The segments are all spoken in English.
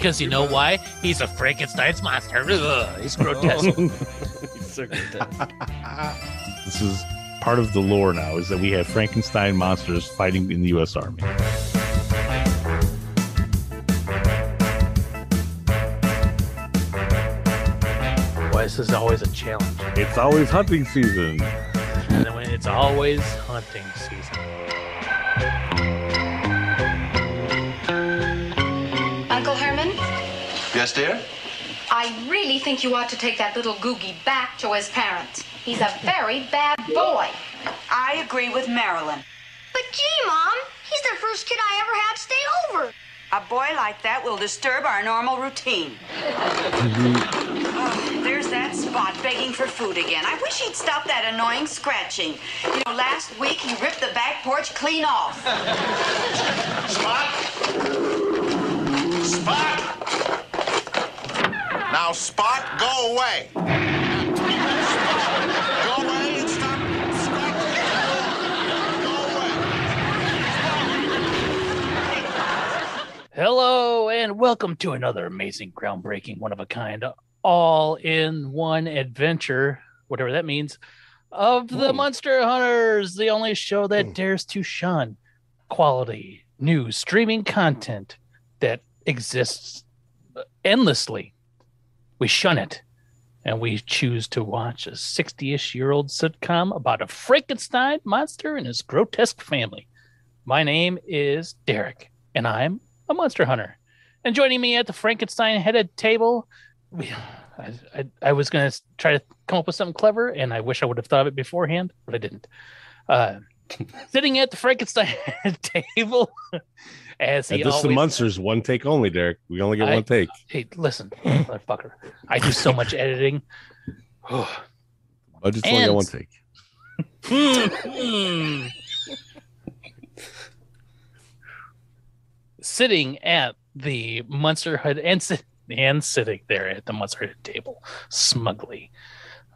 Because you know why? He's a Frankenstein's monster. Ugh, he's grotesque. He's so grotesque. This is part of the lore now, is that we have Frankenstein monsters fighting in the U.S. Army. Boy, this is always a challenge. It's always hunting season. And then it's always hunting season. Uncle Herman? Yes, dear? I really think you ought to take that little Googie back to his parents. He's a very bad boy. I agree with Marilyn. But gee, Mom, he's the first kid I ever had stay over. A boy like that will disturb our normal routine. Oh, there's that Spot begging for food again. I wish he'd stop that annoying scratching. You know, last week he ripped the back porch clean off. Spot! Spot! Now, Spot, go away. Spot, go away and stop scratching. Go away. Hello, and welcome to another amazing, groundbreaking, one-of-a-kind, all-in-one adventure, whatever that means, of the Munster Hunters, the only show that dares to shun quality, new streaming content that exists endlessly. We shun it, and we choose to watch a 60-ish-year-old sitcom about a Frankenstein monster and his grotesque family. My name is Derek, and I'm a Munster Hunter. And joining me at the Frankenstein-headed table, I was going to try to come up with something clever, and I wish I would have thought of it beforehand, but I didn't. Sitting at the Frankenstein table, as he This always... is the Munsters, one take only, Derek. We only get one take. Hey, listen, motherfucker. I do so much editing. Budget's only got one take. Sitting at the Munster Hut and sitting there at the Munster Hut table, smugly,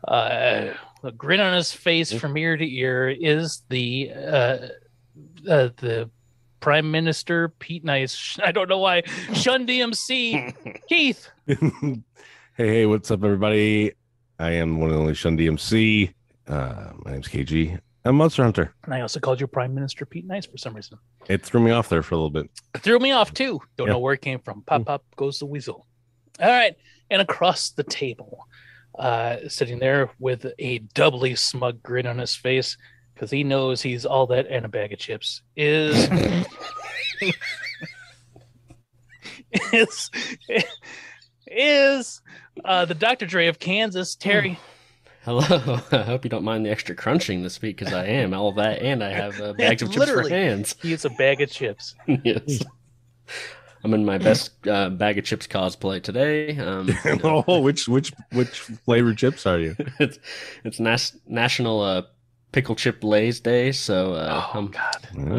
a grin on his face from ear to ear, is the Prime Minister Pete Nice. I don't know why. Shun DMC. Keith. Hey, what's up, everybody? I am one and only Shun DMC. My name's KG. I'm a Munster Hunter. And I also called you Prime Minister Pete Nice for some reason. It threw me off there for a little bit. It threw me off too. Don't know where it came from. Pop, pop goes the weasel. All right. And across the table, sitting there with a doubly smug grin on his face, because he knows he's all that and a bag of chips, is the Dr. Dre of Kansas, Terry. Hello. I hope you don't mind the extra crunching this week, because I am all that, and I have bags of chips for hands. He is a bag of chips. Yes. I'm in my best bag of chips cosplay today. Oh, which flavored chips are you? It's National Pickle Chip Lay's Day, so I'm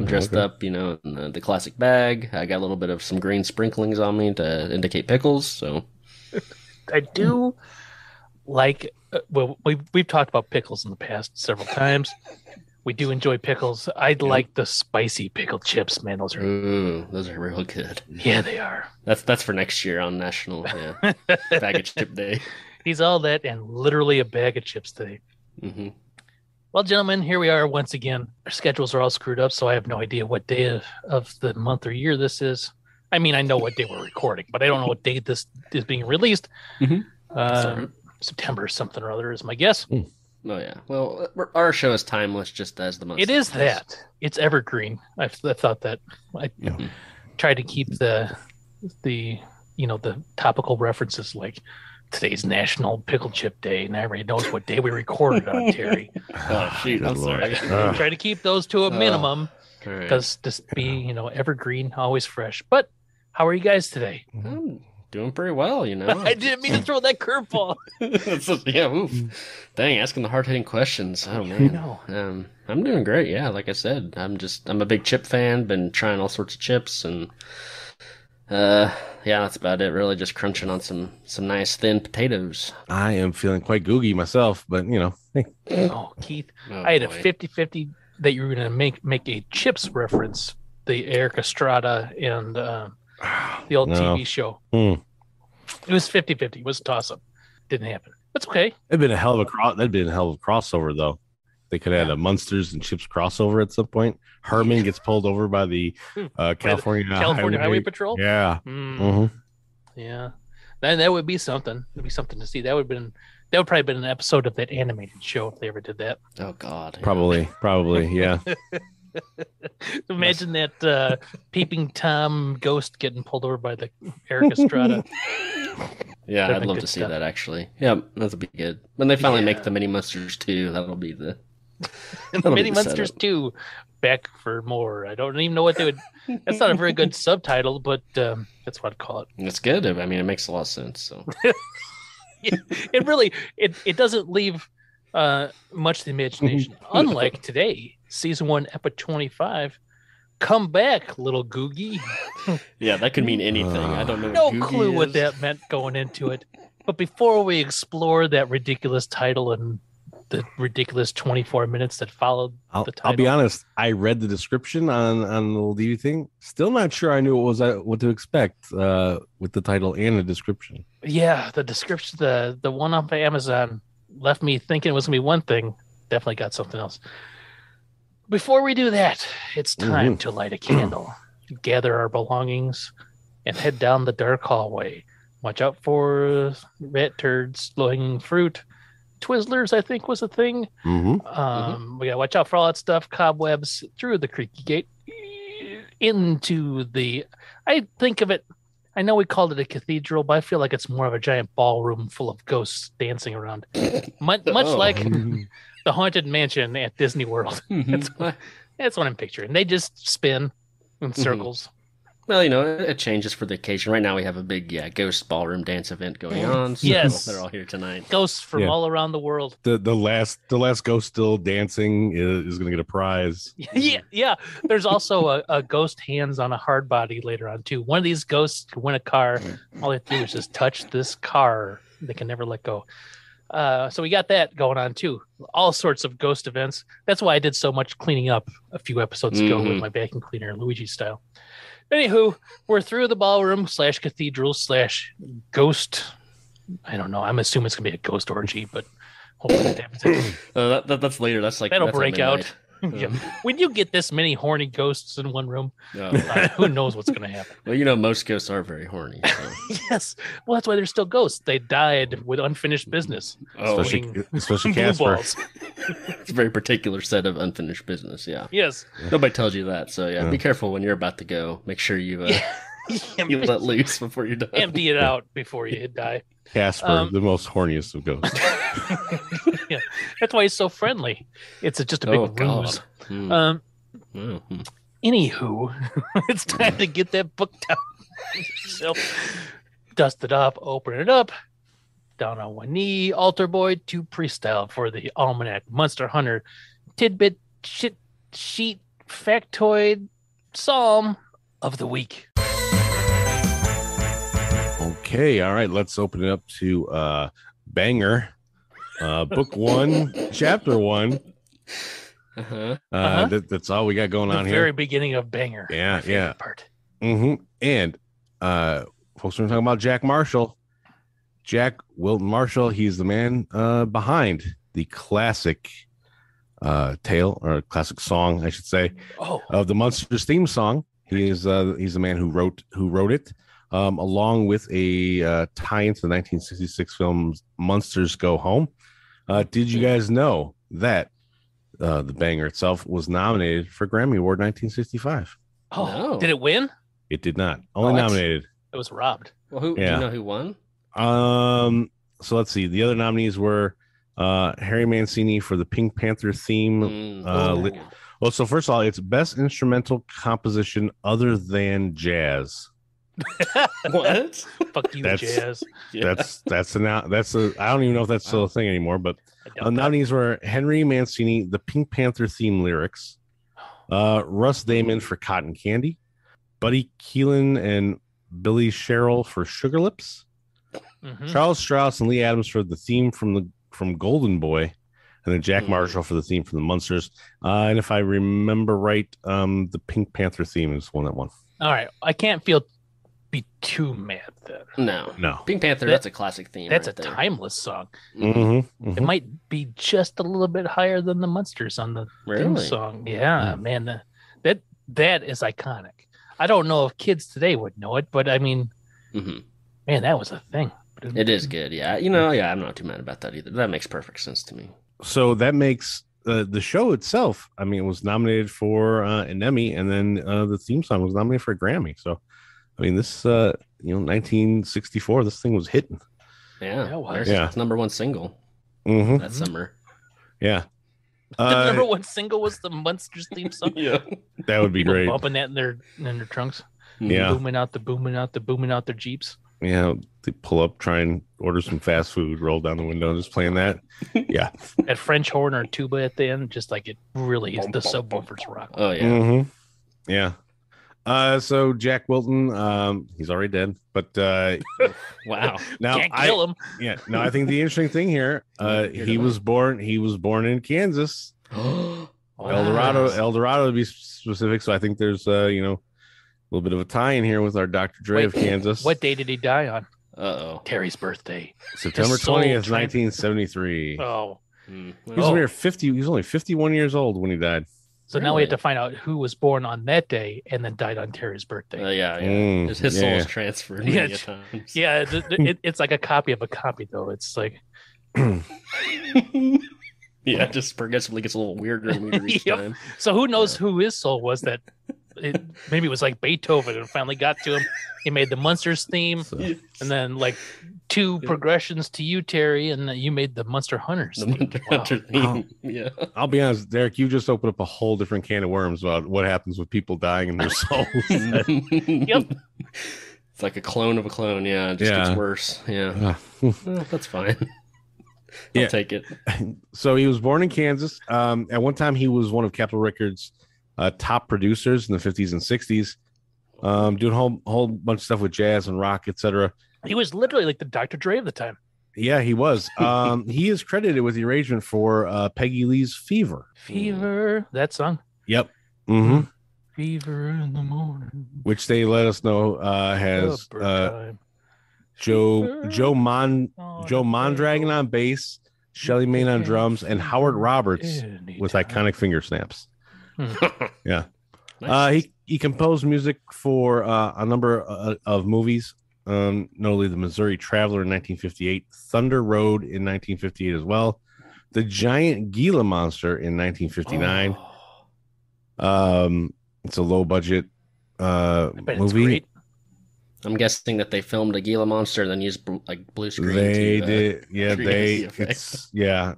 dressed up, in the classic bag. I got a little bit of some green sprinklings on me to indicate pickles. So I do like. Well, we've talked about pickles in the past several times. We do enjoy pickles. I like the spicy pickle chips, man. Those are real good. Yeah, they are. That's for next year on National Bag of Chip Day. He's all that and literally a bag of chips today. Mm-hmm. Well, gentlemen, here we are once again. Our schedules are all screwed up, so I have no idea what day of the month or year this is. I mean, I know what day we're recording, but I don't know what date this is being released. Mm-hmm. September something or other is my guess. Oh, yeah. Well, our show is timeless, just as the month. It is that. It's evergreen. I thought that. I tried to keep the topical references, like today's National Pickle Chip Day, and everybody knows what day we recorded on, Terry. Oh, shoot. I'm sorry. Try to keep those to a minimum, because to be, evergreen, always fresh. But how are you guys today? Doing pretty well, I didn't mean to throw that curveball. Dang, asking the hard-hitting questions. Oh, man. No. I'm doing great, yeah. Like I said, I'm a big chip fan, been trying all sorts of chips, and that's about it, really. Just crunching on some nice thin potatoes. I am feeling quite googie myself, but, hey. Oh, Keith, I had a 50-50 that you were going to make a chips reference, the Eric Estrada and The old No. TV show. Hmm. It was 50-50. It was a toss-up. Didn't happen. That's okay. That'd been a hell of a crossover, though. They could have had a Munsters and Chips crossover at some point. Herman gets pulled over by the California Highway Patrol. Yeah. Yeah. That would be something. It'd be something to see. That would probably been an episode of that animated show if they ever did that. Oh God. Probably. Yeah. Imagine that Peeping Tom ghost getting pulled over by the Eric Estrada. Yeah, I'd love to see that actually. Yeah, that'll be good. When they finally make the Mini Munsters 2, that'll be the Mini Munsters 2, back for more. I don't even know what they would. That's not a very good subtitle, but that's what I'd call it. It's good. I mean, it makes a lot of sense. So it really doesn't leave much to the imagination. Unlike today, season 1, episode 25. Come back, little Googie. Yeah, that could mean anything. I don't know. No clue what that meant going into it. But before we explore that ridiculous title and the ridiculous 24 minutes that followed the title, I'll be honest. I read the description on the little DVD thing. Still not sure I knew what to expect with the title and the description. Yeah, the description, the one off of Amazon left me thinking it was gonna be one thing. Definitely got something else. Before we do that, it's time to light a candle, gather our belongings, and head down the dark hallway. Watch out for rat turds, low-hanging fruit, Twizzlers, I think was a thing. We gotta watch out for all that stuff, cobwebs, through the creaky gate, into the... I think of it... I know we called it a cathedral, but I feel like it's more of a giant ballroom full of ghosts dancing around. Much like... the Haunted Mansion at Disney World. That's what I'm picturing. They just spin in circles. Well, it changes for the occasion. Right now we have a big ghost ballroom dance event going on. So yes. They're all here tonight. Ghosts from all around the world. The last ghost still dancing is going to get a prize. Yeah. There's also a ghost hands on a hard body later on too. One of these ghosts can win a car. All they have to do is just touch this car. They can never let go. So we got that going on too. All sorts of ghost events. That's why I did so much cleaning up a few episodes ago with my vacuum cleaner, Luigi style. Anywho, we're through the ballroom / cathedral / ghost. I don't know. I'm assuming it's gonna be a ghost orgy, but hopefully that happens. That's later. That'll break out. Yeah. When you get this many horny ghosts in one room, who knows what's going to happen? Well, most ghosts are very horny. So. Yes. Well, that's why they're still ghosts. They died with unfinished business. Especially Casper. It's a very particular set of unfinished business. Yeah. Yes. Nobody tells you that. So be careful when you're about to go. Make sure you you let loose before you're done. Empty it out before you die. Casper, the most horniest of ghosts. Yeah, that's why he's so friendly. It's just a big ruse. Anywho, it's time to get that book down. So, dust it off, open it up, down on one knee, altar boy to freestyle for the almanac, Munster Hunter, tidbit, sheet, factoid, psalm of the week. Okay, all right, let's open it up to Banger, book 1, chapter 1. That's all we got going on here. The very beginning of Banger. Yeah. Part. And folks, we're talking about Jack Marshall. Jack Wilton Marshall, he's the man behind the classic tale, or classic song, I should say, of the Munsters theme song. He's the man who wrote it. Along with a tie into the 1966 film Munsters Go Home. Did you guys know that the banger itself was nominated for Grammy Award 1965? Oh, no. Did it win? It did not. Only nominated. It was robbed. Well, do you know who won? So let's see. The other nominees were Harry Mancini for the Pink Panther theme. Well, so first of all, it's best instrumental composition other than jazz. What? Fuck you, jazz. That's I don't even know if that's still a thing anymore, but nominees were Henry Mancini, the Pink Panther theme lyrics, Russ Damon for Cotton Candy, Buddy Keelan and Billy Sherrill for Sugar Lips, Charles Strauss and Lee Adams for the theme from Golden Boy, and then Jack Marshall for the theme from the Munsters. And if I remember right, the Pink Panther theme is one that won. All right, I can't feel be too mad then. No. Pink Panther, that's a classic theme. That's right a there. timeless song. Mm-hmm. It might be just a little bit higher than the Munsters on the theme song. Yeah, man, that is iconic. I don't know if kids today would know it, but I mean, man, that was a thing. It is good, yeah. I'm not too mad about that either. That makes perfect sense to me. So that makes the show itself. I mean, it was nominated for an Emmy, and then the theme song was nominated for a Grammy. So, I mean, this 1964, this thing was hitting. Yeah, it was. Yeah. It's #1 single that summer. Yeah. The #1 single was the Munsters theme song. Yeah, that would be People great. bumping that in their trunks. Yeah, booming out their Jeeps. Yeah, they pull up, try and order some fast food, roll down the window, and just playing that. Yeah, that French horn or tuba at the end, just like it really is the subwoofers rock. Oh yeah, yeah. So Jack Wilton, he's already dead, but wow. Now can't kill him. Yeah. No, I think the interesting thing here, he was born in Kansas, Eldorado to be specific. So I think there's a little bit of a tie in here with our Dr. Dre of Kansas. What day did he die on? Terry's birthday, September 20th, 1973. Oh, he was only 51 years old when he died. So now we have to find out who was born on that day and then died on Terry's birthday. His soul is transferred many times. Yeah, it's like a copy of a copy, though. It's like, it just progressively gets a little weirder and weirder each time. So who knows who his soul was? Maybe it was like Beethoven and finally got to him. He made the Munsters theme, and then like 2 progressions to you, Terry, and then you made the Munster Hunters. Theme. Yeah. I'll be honest, Derek, you just opened up a whole different can of worms about what happens with people dying in their souls. Yep. It's like a clone of a clone. Yeah, it just gets worse. Yeah. That's fine. I'll take it. So he was born in Kansas. At one time, he was one of Capitol Records' top producers in the 50s and 60s, doing a whole bunch of stuff with jazz and rock, etc. He was literally like the Dr. Dre of the time. Yeah, he was. He is credited with the arrangement for Peggy Lee's Fever. That song. Yep. Mm-hmm. Fever in the morning. Which they let us know has Joe Mondragon on bass, Shelly Maine on drums, and Howard Roberts with iconic finger snaps. Yeah. Nice. He composed music for a number of movies, notably The Missouri Traveler in 1958, Thunder Road in 1958 as well, The Giant Gila Monster in 1959. It's a low budget movie. Great. I'm guessing that they filmed a Gila monster and then used blue screen. They did, yeah.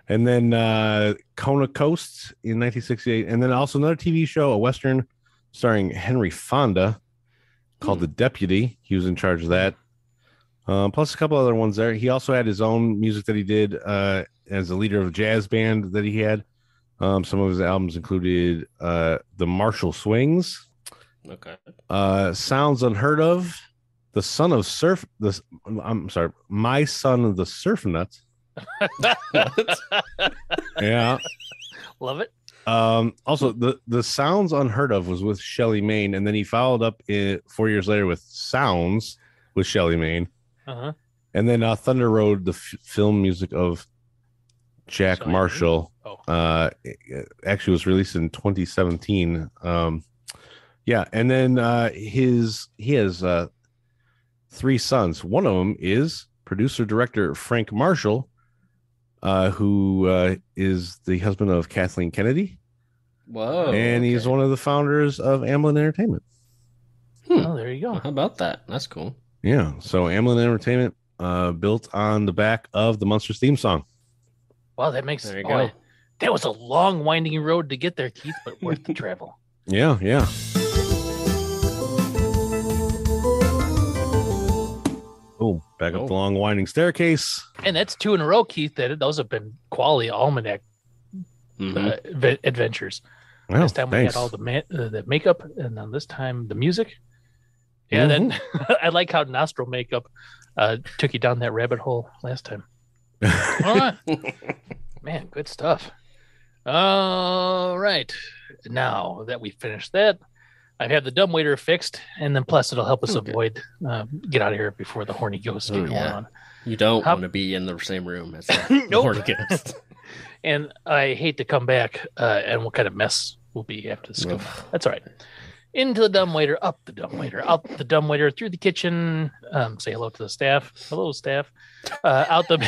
And then Kona Coast in 1968, and then also another TV show, a Western starring Henry Fonda called The Deputy. He was in charge of that. Plus a couple other ones there. He also had his own music that he did as a leader of a jazz band that he had. Some of his albums included The Marshall Swings. Okay. Sounds Unheard of, My Son of the Surf Nut. Yeah, love it. Also, the Sounds Unheard of was with Shelly Maine, and then he followed up 4 years later with Sounds with Shelly Maine. And then Thunder Road, the film music of Jack Marshall, actually was released in 2017. Yeah, and then he has 3 sons. One of them is producer-director Frank Marshall, who is the husband of Kathleen Kennedy. Whoa. And he's one of the founders of Amblin Entertainment. Oh, there you go. How about that? That's cool. Yeah, so Amblin Entertainment built on the back of the Munsters theme song. Wow, that makes there you go. That was a long, winding road to get there, Keith, but worth the travel. Yeah. Oh, back up the long winding staircase. And that's 2 in a row, Keith. Those have been quality almanac adventures. Well, this time we had all the makeup, and then this time the music. Yeah, then I like how nostril makeup took you down that rabbit hole last time. All right. Man, good stuff. All right. Now that we finished that, I've had the dumbwaiter fixed, and then plus it'll help us avoid get out of here before the horny ghosts get going on. You don't want to be in the same room as the horny ghost. And I hate to come back and what kind of mess we'll be after this. That's all right. Into the dumbwaiter, up the dumbwaiter, out the dumbwaiter, through the kitchen. Say hello to the staff. Hello, staff. Out the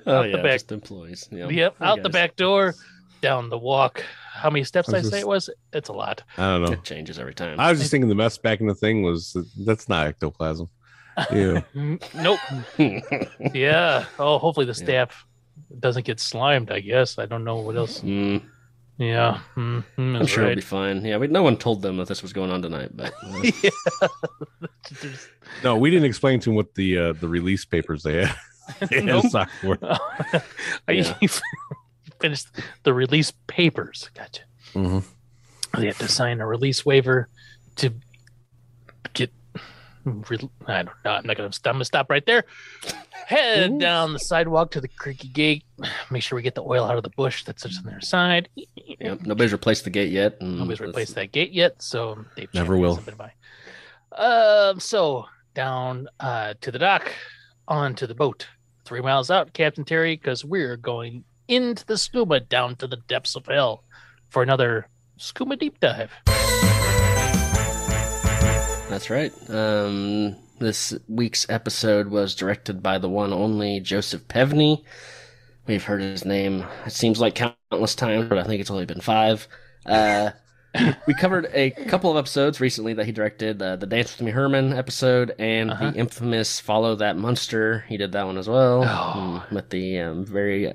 the back. Just employees. Yep, out the back door, down the walk. How many steps I say it was? It's a lot. I don't know. It changes every time. I was just thinking the mess back in the thing was that's not ectoplasm. Yeah. Nope. Yeah. Oh, hopefully the staff doesn't get slimed. I guess I don't know what else. Yeah, I'm sure it'll be fine. Yeah, no one told them that this was going on tonight, but no, we didn't explain to them what the release papers they had. You finished the release papers. Gotcha. They have to sign a release waiver to get. I don't know. I'm gonna stop right there. Head down the sidewalk to the creaky gate. Make sure we get the oil out of the bush that sits on their side. Yep. Nobody's replaced the gate yet. Nobody's replaced that gate yet, so Dave never will. So down to the dock, onto the boat. 3 miles out, Captain Terry, because we're going into the scuba down to the depths of hell for another scuba deep dive. That's right. This week's episode was directed by the one only Joseph Pevney. We've heard his name, it seems like countless times, but I think it's only been 5. We covered a couple of episodes recently that he directed, the Dance With Me Herman episode and the infamous Follow That Munster. He did that one as well. With the very...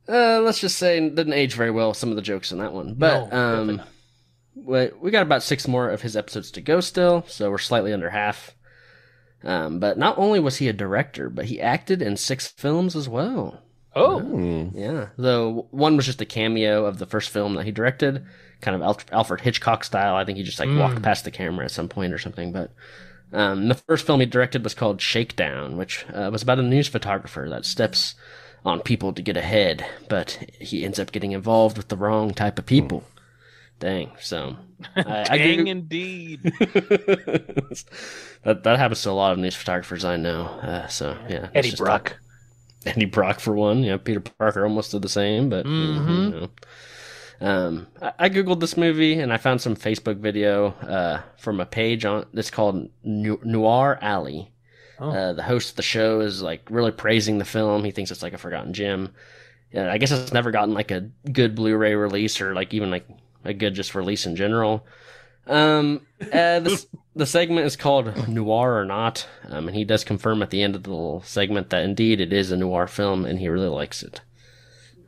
let's just say didn't age very well, some of the jokes in that one. But we got about 6 more of his episodes to go still, so we're slightly under half. But not only was he a director, but he acted in 6 films as well. Yeah. Though one was just a cameo of the first film that he directed, kind of Alfred Hitchcock style. I think he just walked past the camera at some point or something. But the first film he directed was called Shakedown, which was about a news photographer that steps on people to get ahead, but he ends up getting involved with the wrong type of people. Dang. So, dang indeed. that happens to a lot of news photographers I know. So yeah, Eddie Brock. Eddie Brock for one. Yeah, Peter Parker almost did the same. But I googled this movie and I found some Facebook video from a page on that's called Noir Alley. The host of the show is really praising the film. He thinks it's like a forgotten gem. I guess it's never gotten a good Blu-ray release or even a good just release in general. The segment is called Noir or Not, and he does confirm at the end of the little segment that indeed it is a noir film, and he really likes it.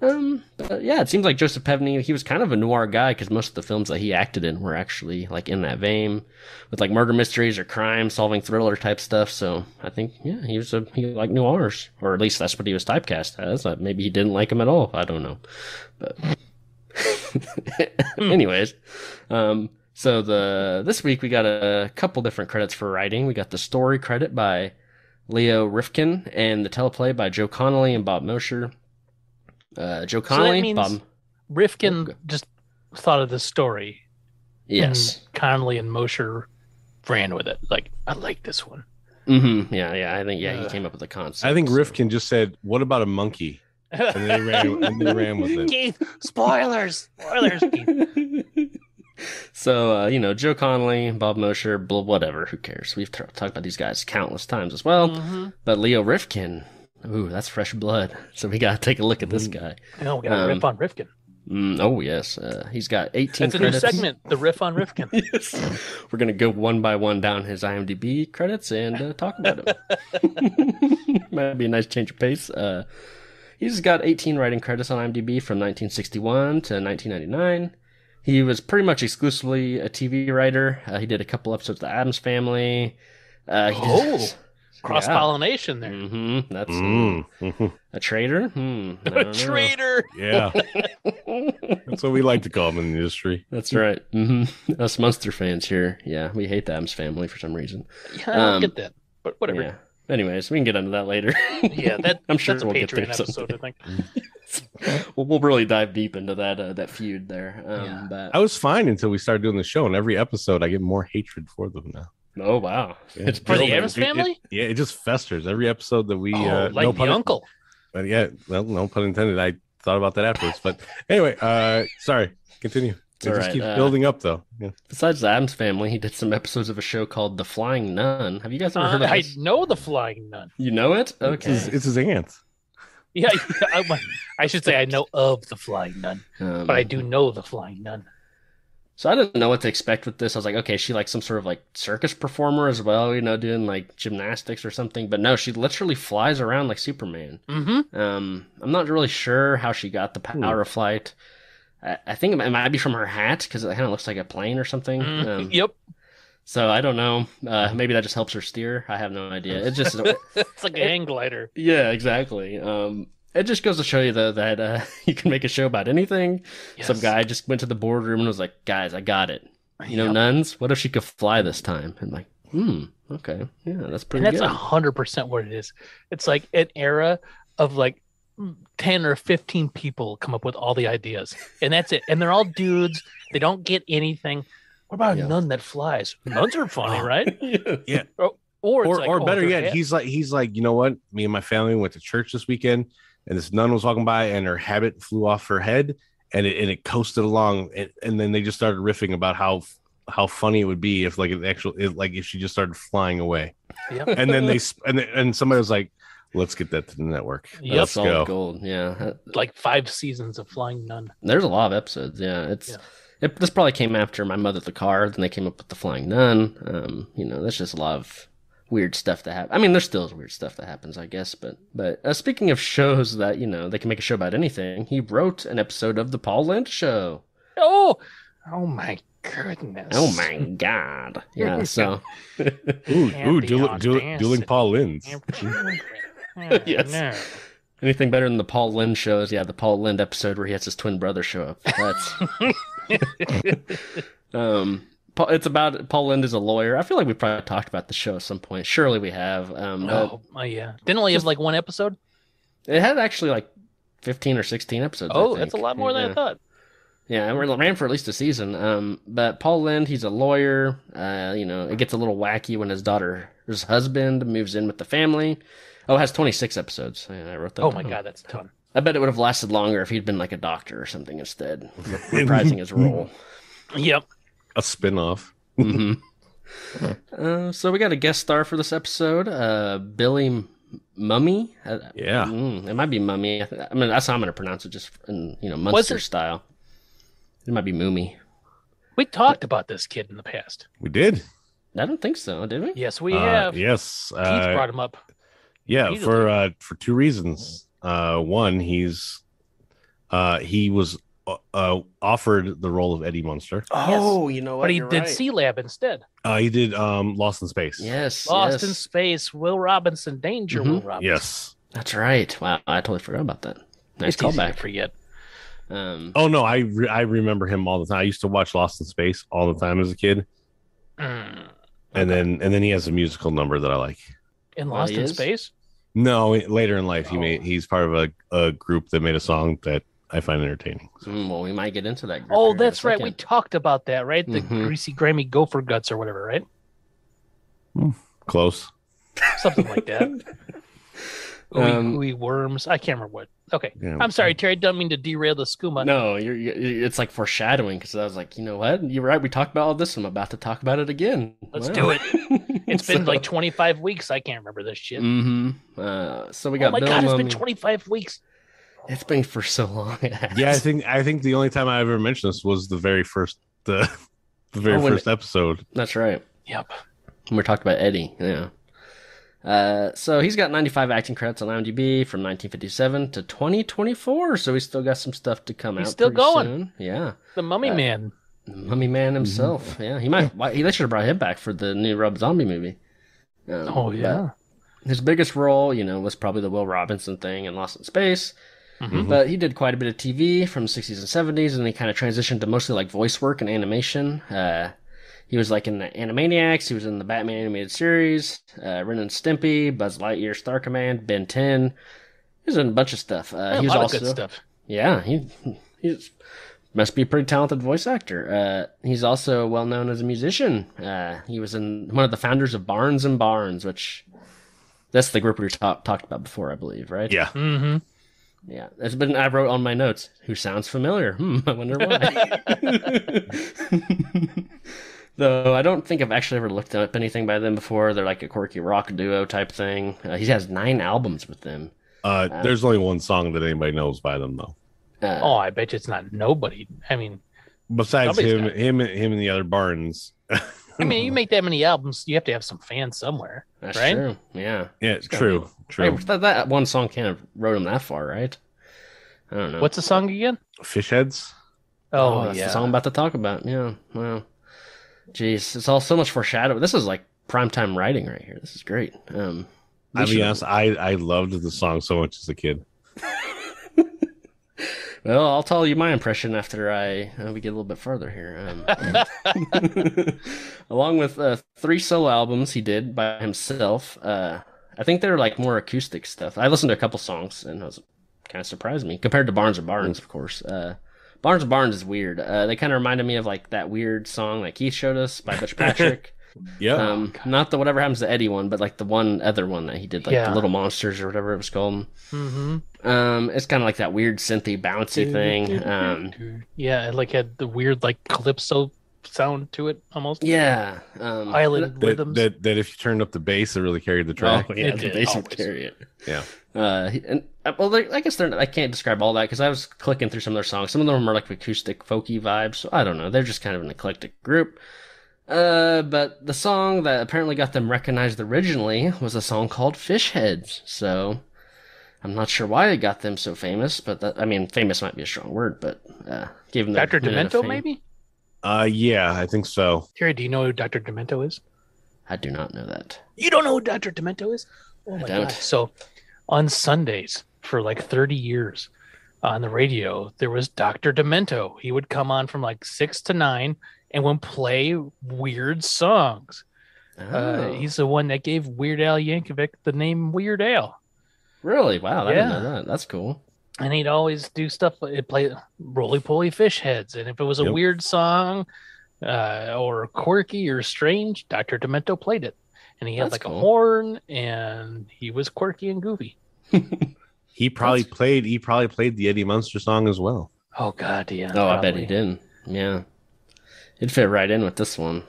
But yeah, it seems like Joseph Pevney, he was kind of a noir guy because most of the films that he acted in were actually in that vein, with murder mysteries or crime-solving thriller type stuff. So I think he liked noirs, or at least that's what he was typecast as. Maybe he didn't like them at all. I don't know, but. Anyways, so this week we got a couple different credits for writing. We got the story credit by Leo Rifkin and the teleplay by Joe Connolly and Bob Mosher. Joe Connolly, Bob Rifkin just thought of the story. Yes, and Connolly and Mosher ran with it. I like this one. Mm-hmm. Yeah. I think he came up with the concept. I think Rifkin just said, "What about a monkey?" And they ran with it. Keith, spoilers, Keith. So, Joe Connolly, Bob Mosher, whatever, who cares? We've talked about these guys countless times as well. But Leo Rifkin, ooh, that's fresh blood. So we got to take a look at this guy. We got to riff on Rifkin. Oh, yes. He's got 18 That's credits. a new segment, the riff on Rifkin. Yes. We're going to go one by one down his IMDb credits and talk about him. Might be a nice change of pace. He's got 18 writing credits on IMDb from 1961 to 1999. He was pretty much exclusively a TV writer. He did a couple episodes of The Addams Family. Cross-pollination there. Mm-hmm. That's a traitor? A traitor! Yeah. That's what we like to call him in the industry. That's right. Mm-hmm. Us Munster fans here. Yeah, we hate The Addams Family for some reason. Yeah, I don't get that, but whatever. Yeah. Anyways, we can get into that later. Yeah, I'm sure that's a we'll Patreon get there episode, I think. we'll really dive deep into that feud there. But I was fine until we started doing the show, and every episode I get more hatred for them now. oh wow, Yeah. it's For the building. Addams Family? It just festers every episode that we Like no the pun, uncle. But yeah, well, no pun intended. I thought about that afterwards, but anyway, sorry, continue. It all just right, keeps building up, though. Yeah. Besides the Addams Family, he did some episodes of a show called The Flying Nun. Have you guys ever heard of I this? know the Flying Nun. You know it? Okay. It's his aunt. Yeah, I should say I know of the Flying Nun, but I do know the Flying Nun. So I didn't know what to expect with this. I was like, okay, is she like some sort of like circus performer as well, doing like gymnastics or something. But no, she literally flies around like Superman. Mm-hmm. I'm not really sure how she got the power of flight. I think it might be from her hat because it kind of looks like a plane or something. Yep. So I don't know. Maybe that just helps her steer. I have no idea. It just It's like a hang glider. Yeah, exactly. It just goes to show you, though, that you can make a show about anything. Yes. Some guy just went to the boardroom and was like, guys, I got it. Nuns, what if she could fly this time? And like, okay. Yeah, that's pretty And that's good. 100% what it is. It's like an era of like 10 or 15 people come up with all the ideas. And that's it. And they're all dudes. They don't get anything. What about a nun that flies? Nuns are funny, right? Yeah. Or, it's like, or better they're yet, bad. he's like, you know what? Me and my family went to church this weekend, and this nun was walking by, and her habit flew off her head, and it coasted along, and then they just started riffing about how funny it would be if if she just started flying away. Yep. And then and somebody was like, let's get that to the network. Yep. Let's Solid go. gold. Yeah. Like 5 seasons of Flying Nun. There's a lot of episodes. Yeah. This probably came after My Mother the Car. Then they came up with The Flying Nun. There's just a lot of weird stuff that happens. I mean, there's still weird stuff that happens, I guess. But speaking of shows that, they can make a show about anything, he wrote an episode of The Paul Lynde Show. Oh my goodness. Oh my God. Yeah, so. Dueling Paul Lynde. Yes. No. Anything better than the Paul Lynde shows? Yeah, the Paul Lynde episode where he has his twin brother show up. That's. It's about Paul Lynde is a lawyer. I feel like we probably talked about the show at some point. Surely we have. Yeah. Didn't only have like one episode? It had actually like 15 or 16 episodes. Oh, I think. that's a lot more than I thought. Yeah, it ran for at least a season. But Paul Lynde, he's a lawyer. It gets a little wacky when his husband moves in with the family. Oh, it has 26 episodes. I wrote that. Oh my God, that's a ton. I bet it would have lasted longer if he'd been like a doctor or something instead, reprising his role. Yep. A spin-off. So we got a guest star for this episode, Billy Mummy. Yeah. It might be Mummy. I mean, that's how I'm going to pronounce it, just in Munster style. It might be Moomy. We talked about this kid in the past. We did. I don't think so, did we? Yes, we have. Yes. Keith brought him up. Yeah, for 2 reasons. One, he was offered the role of Eddie Munster. Oh, you know what? But he You're did right. C-Lab instead. He did Lost in Space. Yes. Lost in Space, Will Robinson, Danger Will Robinson. Yes. That's right. Wow, I totally forgot about that. Nice It's easy to callback. forget. Oh no, I remember him all the time. I used to watch Lost in Space all the time as a kid. And then he has a musical number that I like. In Lost in Space? No, later in life he's part of a group that made a song that I find entertaining. Well, we might get into that group. Oh, here in a that's right. second. We talked about that, right? The greasy, grimy gopher guts or whatever, right? Close. Something like that. Ooey worms. I can't remember what. Okay. Yeah. I'm sorry, Terry. I don't mean to derail the skooma. No, it's like foreshadowing because I was like, you know what? You're right. We talked about all this. I'm about to talk about it again. Let's do it. It's been like 25 weeks. I can't remember this shit. So we got. Oh my Bill God! It's Mummy. been 25 weeks. It's been for so long. Yeah, I think the only time I ever mentioned this was the very first first episode. That's right. Yep. When we talked about Eddie. Yeah. So he's got 95 acting credits on IMDb from 1957 to 2024. So he's still got some stuff to come out. He's still pretty going. soon. Yeah. The Mummy Man. Mummy Man himself. Yeah. They should have brought him back for the new Rob Zombie movie. Oh yeah. His biggest role, was probably the Will Robinson thing in Lost in Space. But he did quite a bit of TV from the 60s and 70s, and he kind of transitioned to mostly like voice work and animation. He was like in the Animaniacs. He was in the Batman animated series, Ren and Stimpy, Buzz Lightyear, Star Command, Ben 10. He was in a bunch of stuff. He was a lot also of good stuff. Yeah, he's must be a pretty talented voice actor. He's also well known as a musician. He was one of the founders of Barnes and Barnes, which that's the group we talked about before, I believe, right? Yeah. Mm-hmm. Yeah, I wrote on my notes, who sounds familiar? I wonder why. Though I don't think I've actually ever looked up anything by them before. They're like a quirky rock duo type thing. He has 9 albums with them. There's only one song that anybody knows by them, though. I bet you it's not nobody. I mean, besides him and the other Barnes. I mean, you make that many albums, you have to have some fans somewhere. That's right? true. Yeah. Yeah, true. Hey, that one song can't have wrote him that far, right? I don't know. What's the song again? Fish Heads? Oh, that's yeah. the song I'm about to talk about. Yeah. Wow. Jeez, it's all so much foreshadowing. This is like primetime writing right here. This is great. I'll be honest, I loved the song so much as a kid. Well, I'll tell you my impression after we get a little bit further here. Along with 3 solo albums he did by himself. I think they're like more acoustic stuff. I listened to a couple songs and it was kind of surprised me compared to Barnes and Barnes, of course. Barnes and Barnes is weird. They kind of reminded me of like that weird song that Keith showed us by Butch Patrick. Yeah. Not the Whatever Happens to Eddie one, but like the other one that he did, like the Little Monsters or whatever it was called. Mm-hmm. It's kind of like that weird synthy bouncy thing. Yeah, it like had the weird like calypso sound to it almost. Yeah. Island rhythms. That if you turned up the bass, it really carried the track. Oh, yeah, the bass would carry it. Yeah. I guess I can't describe all that because I was clicking through some of their songs. Some of them are like acoustic, folky vibes. So I don't know. They're just kind of an eclectic group. But the song that apparently got them recognized originally was a song called Fish Heads. So I'm not sure why it got them so famous, but famous might be a strong word, but gave them Dr. Demento, maybe? Yeah, I think so. Terry, do you know who Dr. Demento is? I do not know that. You don't know who Dr. Demento is? Oh my God. So on Sundays for like 30 years on the radio, there was Dr. Demento. He would come on from like 6 to 9 and would play weird songs. He's the one that gave Weird Al Yankovic the name Weird Al. Really? Wow, I didn't know that. That's cool. And he'd always do stuff. It played roly-poly fish heads. And if it was a weird song or quirky or strange, Dr. Demento played it. And he had a horn, and he was quirky and goofy. He probably played the Eddie Munster song as well. Oh, God, yeah. Oh, probably. I bet he did. Yeah. It'd fit right in with this one.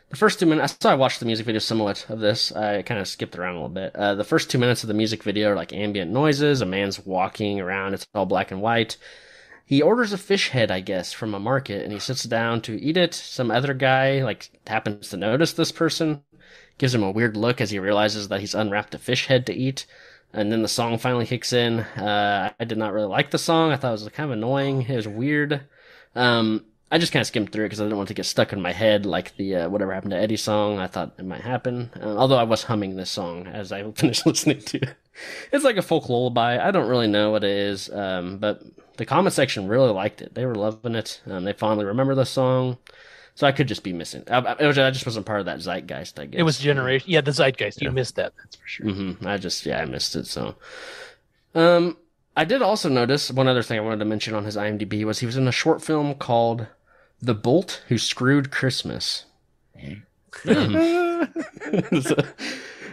The first 2 minutes, I watched the music video somewhat of this. I kind of skipped around a little bit. The first 2 minutes of the music video are like ambient noises. A man's walking around. It's all black and white. He orders a fish head, I guess, from a market, and he sits down to eat it. Some other guy happens to notice this person, gives him a weird look as he realizes that he's unwrapped a fish head to eat. And then the song finally kicks in. I did not really like the song. I thought it was kind of annoying. It was weird. I just kind of skimmed through it because I didn't want to get stuck in my head like the Whatever Happened to Eddie song. I thought it might happen. Although I was humming this song as I finished listening to it. It's like a folk lullaby. I don't really know what it is, but the comment section really liked it. They were loving it. They fondly remember the song. So I could just be missing. I just wasn't part of that zeitgeist, I guess. It was generation. Yeah, the zeitgeist. You missed that. That's for sure. Mm-hmm. I missed it. So, I did also notice one other thing I wanted to mention on his IMDb was he was in a short film called The Bolt Who Screwed Christmas. There's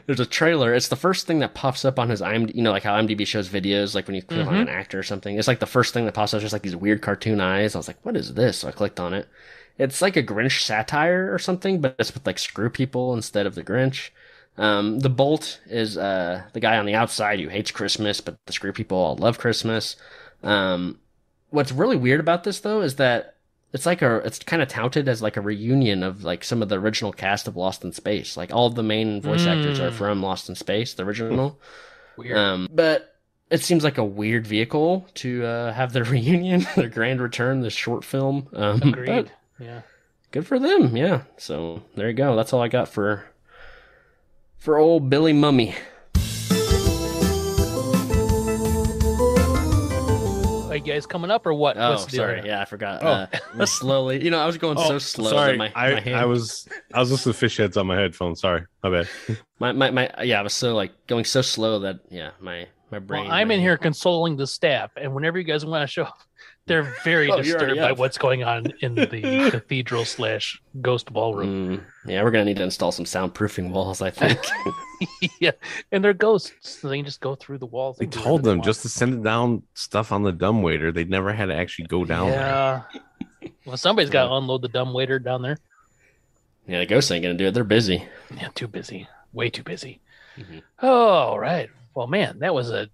a trailer. It's the first thing that pops up on his IMDb. You know, like how IMDb shows videos, like when you click on an actor or something. It's like the first thing that pops up, just like these weird cartoon eyes. I was like, what is this? So I clicked on it. It's like a Grinch satire or something, but it's with like screw people instead of the Grinch. The Bolt is the guy on the outside who hates Christmas, but the screw people all love Christmas. What's really weird about this though is that it's kind of touted as like a reunion of like some of the original cast of Lost in Space. Like all of the main voice actors are from Lost in Space, the original. Weird. But it seems like a weird vehicle to have their reunion, their grand return, this short film. Agreed. Yeah. Good for them. Yeah. So there you go. That's all I got for old Billy Mummy. Are you guys coming up or what? Oh, sorry. Yeah, I forgot. Slowly. You know, I was going so slow. Sorry, that my hand... I was listening to fish heads on my headphones. Sorry, my bad. I was so like going so slow that my My brain. I'm in here consoling the staff, and whenever you guys want to show up, they're very disturbed by what's going on in the cathedral/ghost ballroom. Yeah, we're gonna need to install some soundproofing walls, I think. Yeah, and they're ghosts, so they can just go through the walls. They told them just to send it down stuff on the dumbwaiter. They never had to actually go down there. Well, somebody's got to unload the dumbwaiter down there. Yeah, the ghosts ain't gonna do it. They're busy. Yeah, too busy. Way too busy. Mm-hmm. Oh, all right. Well, man, that was a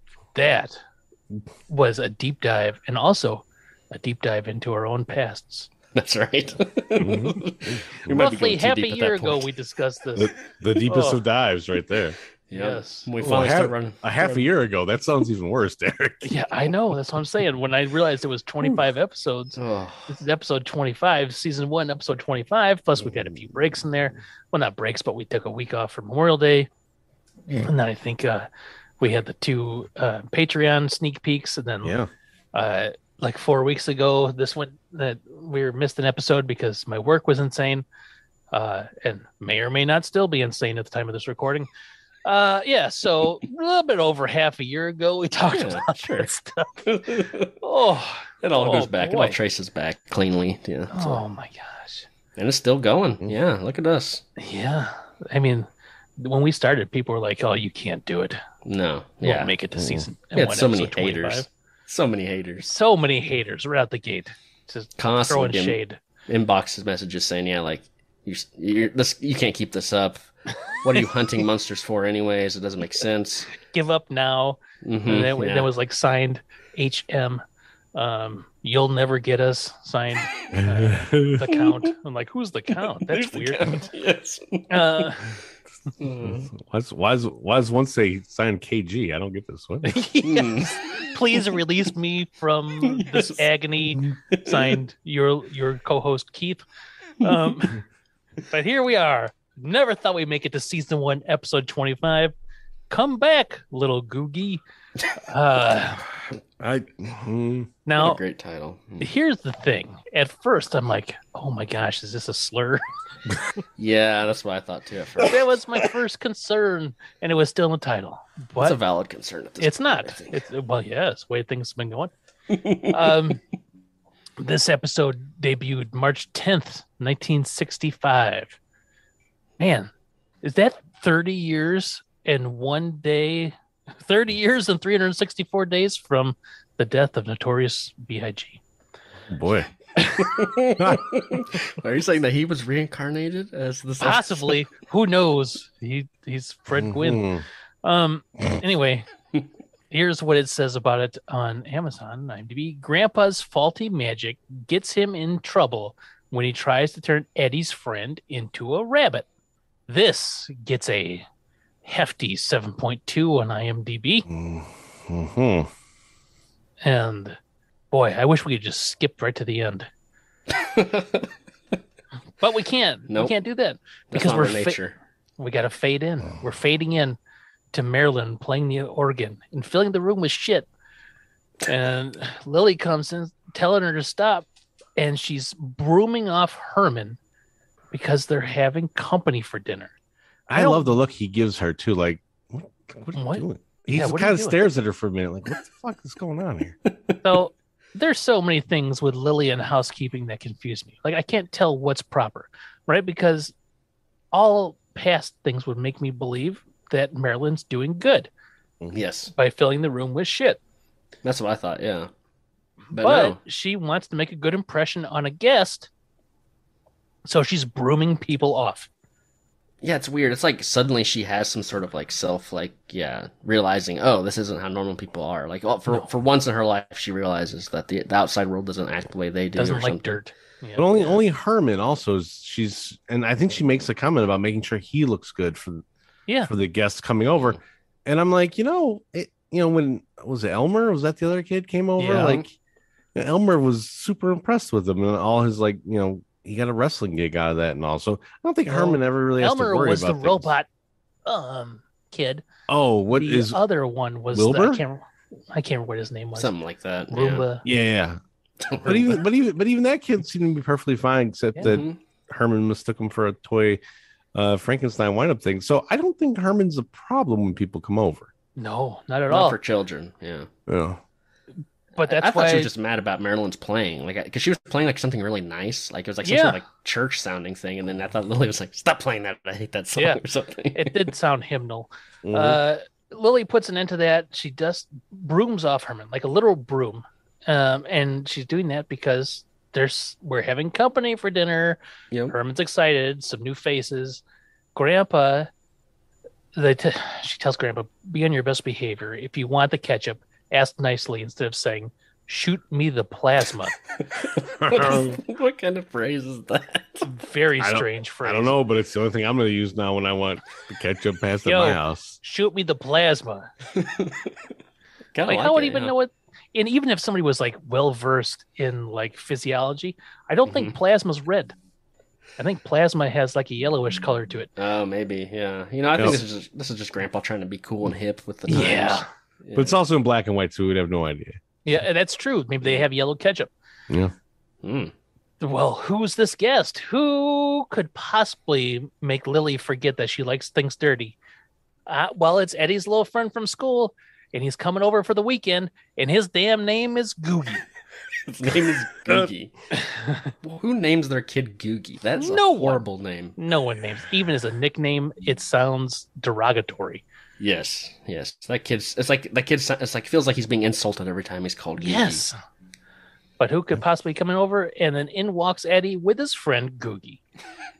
deep dive, and also a deep dive into our own pasts. That's right. Roughly half a year ago, we discussed this. The deepest of dives, right there. Yes. We finally start running. Half a year ago. That sounds even worse, Derek. Yeah, I know. That's what I'm saying. When I realized it was 25 episodes, this is episode 25, season 1, episode 25. Plus, we've had a few breaks in there. Well, not breaks, but we took a week off for Memorial Day. And then I think we had the 2 Patreon sneak peeks. And then like 4 weeks ago, this one that we missed an episode because my work was insane and may or may not still be insane at the time of this recording. So a little bit over half a year ago, we talked about that stuff. It all goes back. Boy. It all traces back cleanly. Yeah. Oh my gosh. And it's still going. Yeah. Look at us. Yeah. I mean, when we started, people were like, "Oh, you can't do it. No. You won't make it to season." Yeah. So many haters. So many haters. So many haters right out the gate. Just constantly throwing shade. Inbox messages saying, "Yeah, like you can't keep this up. What are you hunting Munsters for anyways? It doesn't make sense. Give up now." And then it was like signed HM. You'll never get us signed. The Count. I'm like, who's the Count? That's weird. Yes. Why does one say signed KG? I don't get this one. Please release me from this agony. Signed your co-host Keith. But here we are. Never thought we'd make it to season 1, episode 25. Come back, little Googie. Now, what a great title. Here's the thing. At first, I'm like, "Oh my gosh, is this a slur?" Yeah, that's what I thought too at first. That was my first concern, and it was still in the title. But it's a valid concern at this it's point, not. Well, yes, the way things have been going. This episode debuted March 10th, 1965. Man, is that 30 years and 1 day? 30 years and 364 days from the death of Notorious B.I.G. Boy. Are you saying that he was reincarnated as the possibly? Who knows? He's Fred Gwynn. Anyway, here's what it says about it on Amazon, IMDb. Grandpa's faulty magic gets him in trouble when he tries to turn Eddie's friend into a rabbit. This gets a hefty 7.2 on IMDb. And boy, I wish we could just skip right to the end. But we can't. Nope. We can't do that because we got to fade in. We're fading in to Marilyn playing the organ and filling the room with shit. And Lily comes in telling her to stop, and she's brooming off Herman because they're having company for dinner. I love the look he gives her too. Like, what are you doing? He kind of stares at her for a minute. Like, what the fuck is going on here? So there's so many things with Lily and housekeeping that confuse me. Like, I can't tell what's proper, right? Because all past things would make me believe that Marilyn's doing good. Yes. By filling the room with shit. That's what I thought, yeah. But no. She wants to make a good impression on a guest, so she's brooming people off. Yeah, it's weird. It's like suddenly she has some sort of like self, like, realizing, oh, this isn't how normal people are. Like, for once in her life, she realizes that the outside world doesn't act the way they do. Doesn't like dirt. Yeah. But only Herman also and I think she makes a comment about making sure he looks good for the guests coming over. And I'm like, when was it Elmer? Was that the other kid came over? Yeah. Like, Elmer was super impressed with him and all his he got a wrestling gig out of that and all. So I don't think Herman ever really has to worry about Elmer was the things. robot kid. Oh, the other one was Wilbur? I can't remember what his name was. Something like that. Roomba. Yeah. But even that kid seemed to be perfectly fine, except that Herman mistook him for a toy Frankenstein wind-up thing. So I don't think Herman's a problem when people come over. No, not at Not all. for children. Yeah. Yeah. But that's I why thought she was just mad about Marilyn's playing, like, because she was playing like something really nice, like it was like some sort of like church sounding thing, and then I thought Lily was like, "Stop playing that! I hate that song," or something. It did sound hymnal. Mhm. Lily puts an end to that. She just brooms off Herman, like a literal broom, and she's doing that because we're having company for dinner. Yep. Herman's excited. Some new faces. Grandpa. She tells Grandpa, "Be on your best behavior. If you want the ketchup, ask nicely instead of saying, 'Shoot me the plasma.'" What kind of phrase is that? Very strange phrase. I don't know, but it's the only thing I'm going to use now when I want the ketchup passed at Yo, my house. Shoot me the plasma. Like, I would even know what. And even if somebody was like well versed in like physiology, I don't think plasma's red. I think plasma has like a yellowish color to it. Oh, maybe, yeah. I think this is just Grandpa trying to be cool and hip with the times. Yeah. But it's also in black and white, so we'd have no idea. Yeah, that's true. Maybe they have yellow ketchup. Yeah. Well, who's this guest? Who could possibly make Lily forget that she likes things dirty? Well, it's Eddie's little friend from school, and he's coming over for the weekend, and his damn name is Googie. His name is Googie. Well, who names their kid Googie? That's a horrible name. No one names. Even as a nickname, it sounds derogatory. Yes. That kid's. It's like feels like he's being insulted every time he's called Googie. Yes. But who could possibly come in over? And then in walks Eddie with his friend Googie.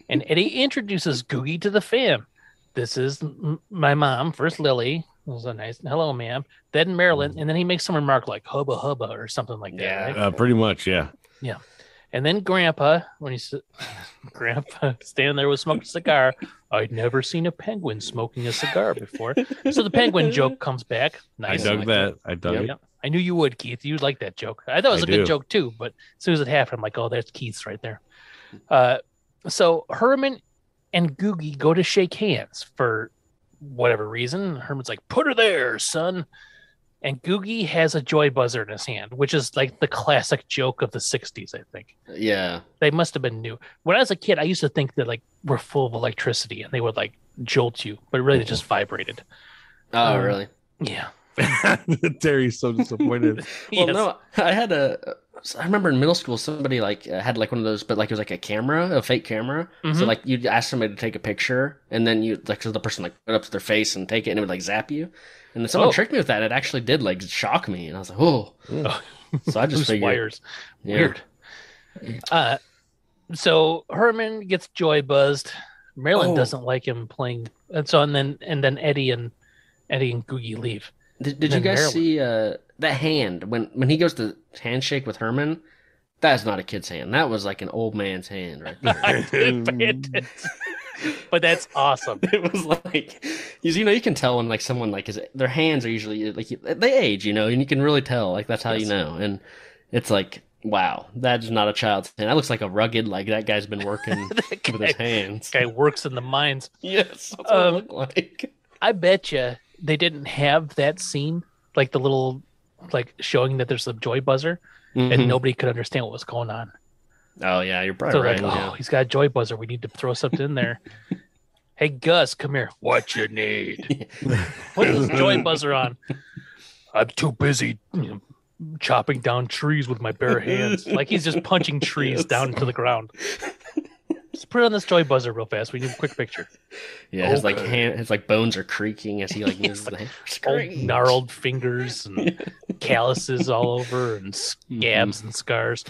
And Eddie introduces Googie to the fam. This is my mom, first Lily. It was a nice hello, ma'am. Then Marilyn, and then he makes some remark like hubba hubba or something like that. Yeah, right? Pretty much, yeah. Yeah. And then Grandpa, when he's Grandpa standing there with smoking a cigar, I'd never seen a penguin smoking a cigar before. So the penguin joke comes back. Nice. I dug that. I dug it. Yeah. I knew you would, Keith. You'd like that joke. I thought it was a good joke too, but as soon as it happened, I'm like, oh, that's Keith's right there. So Herman and Googie go to shake hands for whatever reason. Herman's like, put her there, son. And Googie has a joy buzzer in his hand, which is like the classic joke of the 60s, I think. Yeah. They must have been new. When I was a kid, I used to think that like we're full of electricity and they would like jolt you, but really they just vibrated. Oh, really? Yeah. Terry's so disappointed. Well, no, I remember in middle school, somebody like had like one of those, but like it was like a fake camera. So like you'd ask somebody to take a picture, and then you like so the person like put it up to their face and take it, and it would like zap you. And then someone tricked me with that. It actually did like shock me, and I was like, oh. So I just figured wires. Yeah. Weird. So Herman gets joy buzzed. Marilyn doesn't like him playing, and so and then Eddie and Googie leave. Did you guys see that hand when he goes to handshake with Herman? That's not a kid's hand. That was like an old man's hand, right there. I didn't pay attention. But that's awesome. It was like, you can tell when like someone like their hands are usually like they age, and you can really tell like that's how you know. And it's like, wow, that's not a child's hand. That looks like a rugged, like that guy's been working with his hands. This guy works in the mines. Yes, that's what it looked like. I bet you they didn't have that scene, like the little, like showing that there's a joy buzzer, and nobody could understand what was going on. Oh yeah, you're probably right. Like, he's got a joy buzzer. We need to throw something in there. Hey Gus, come here. What you need? Put this joy buzzer on. I'm too busy chopping down trees with my bare hands. Like he's just punching trees down into the ground. Just put on this joy buzzer real fast. We need a quick picture. Yeah, his like bones are creaking as he like moves the old gnarled fingers and calluses all over and scabs and scars.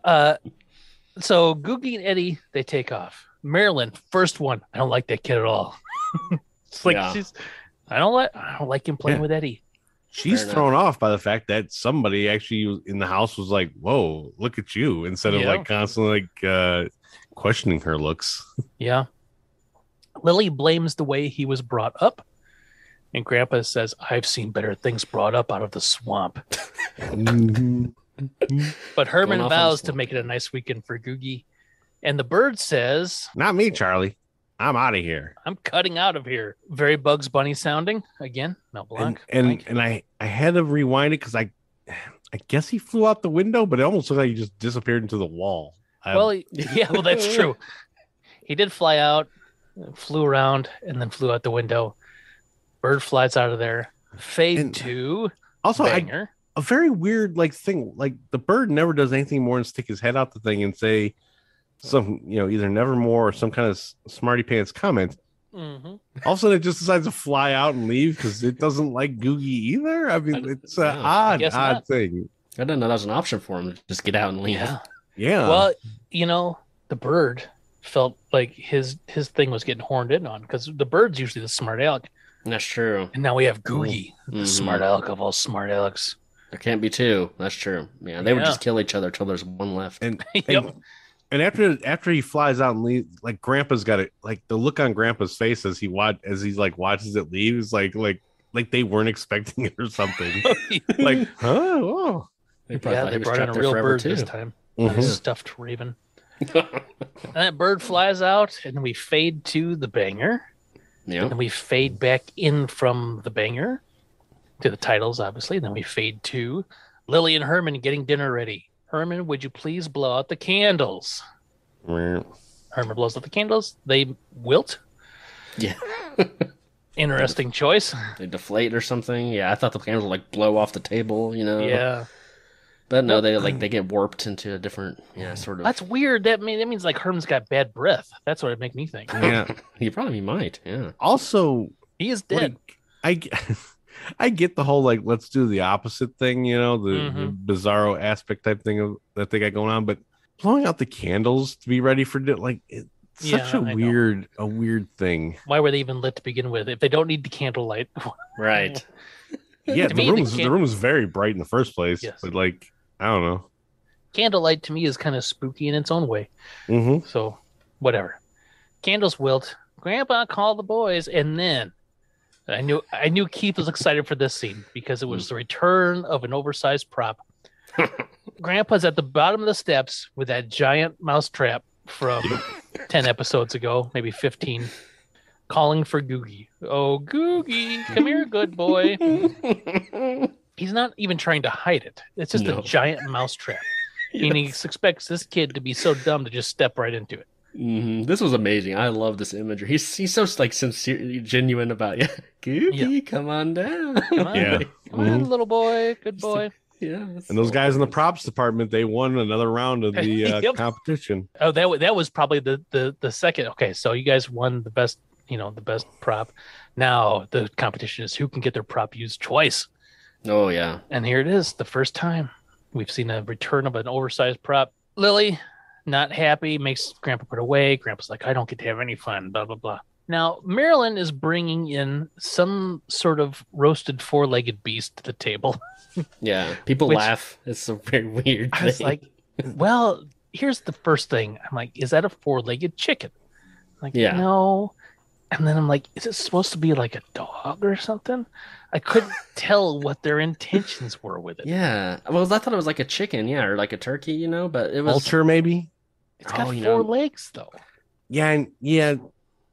So Googie and Eddie, they take off. Marilyn, first one. I don't like that kid at all. It's like I don't like him playing with Eddie. She's thrown off by the fact that somebody actually in the house was like, "Whoa, look at you!" Instead of like constantly like questioning her looks. Yeah. Lily blames the way he was brought up, and Grandpa says, "I've seen better things brought up out of the swamp." But Herman vows to make it a nice weekend for Googie, and the bird says, "Not me, Charlie. I'm out of here. I'm cutting out of here." Very Bugs Bunny sounding again. Mel Blanc. And I had to rewind it because I guess he flew out the window, but it almost looked like he just disappeared into the wall. Well, that's true. He did fly out, flew around, and then flew out the window. Bird flies out of there. Fade to also banger. A very weird thing. Like the bird never does anything more than stick his head out the thing and say some, either nevermore or some kind of smarty pants comment. Mm-hmm. All of a sudden, it just decides to fly out and leave because it doesn't like Googie either. I mean, it's an odd thing. I didn't know that was an option for him to just get out and leave. Yeah. Well, the bird felt like his thing was getting horned in on because the bird's usually the smart aleck. That's true. And now we have Googie, the smart aleck of all smart alecks. There can't be two. That's true. Yeah, they would just kill each other till there's one left. And after he flies out and leaves, like Grandpa's got it. Like the look on Grandpa's face as he's watches it leave is like they weren't expecting it or something. Like, huh? Oh. They brought in a real bird this time. Mm-hmm. Stuffed raven. And that bird flies out, and we fade to the banger. Yeah. And we fade back in from the banger to the titles, obviously. Then we fade to Lily and Herman getting dinner ready. Herman, would you please blow out the candles? Herman blows out the candles. They wilt. Yeah. Interesting choice. They deflate or something. Yeah, I thought the candles would blow off the table, Yeah. But no, they get warped into a different, sort of. That's weird. That means like Herman's got bad breath. That's what it make me think. Yeah, he probably might. Yeah. Also, he is dead. I get the whole let's do the opposite thing. The bizarro aspect type thing that they got going on. But blowing out the candles to be ready for it's such a weird thing. Why were they even lit to begin with if they don't need the candlelight? Right. Yeah, the room is very bright in the first place. Yes. But I don't know. Candlelight to me is kind of spooky in its own way. Mm-hmm. So, whatever. Candles wilt. Grandpa called the boys, and then I knew Keith was excited for this scene because it was the return of an oversized prop. Grandpa's at the bottom of the steps with that giant mouse trap from 10 episodes ago, maybe 15, calling for Googie. Oh, Googie, come here, good boy. He's not even trying to hide it. It's just a giant mouse trap. Yes. And he expects this kid to be so dumb to just step right into it. Mm-hmm. This was amazing. I love this imagery. He's so sincere, genuine about Googie, come on down. Come on, come on, little boy, good boy. Yeah. And those guys in the props department, they won another round of the competition. Oh, that was probably the second. Okay, so you guys won the best, the best prop. Now the competition is who can get their prop used twice. Oh yeah. And here it is, the first time we've seen a return of an oversized prop. Lily, not happy, makes Grandpa put away. Grandpa's like, I don't get to have any fun, blah, blah, blah. Now, Marilyn is bringing in some sort of roasted four-legged beast to the table. Yeah, people laugh. It's a very weird thing. I was like, well, here's the first thing. I'm like, is that a four-legged chicken? I'm like, no. And then I'm like, is it supposed to be like a dog or something? I couldn't tell what their intentions were with it. Yeah. Well, I thought it was like a chicken, or like a turkey, but it was... Vulture, maybe? It's got four legs, though. Yeah,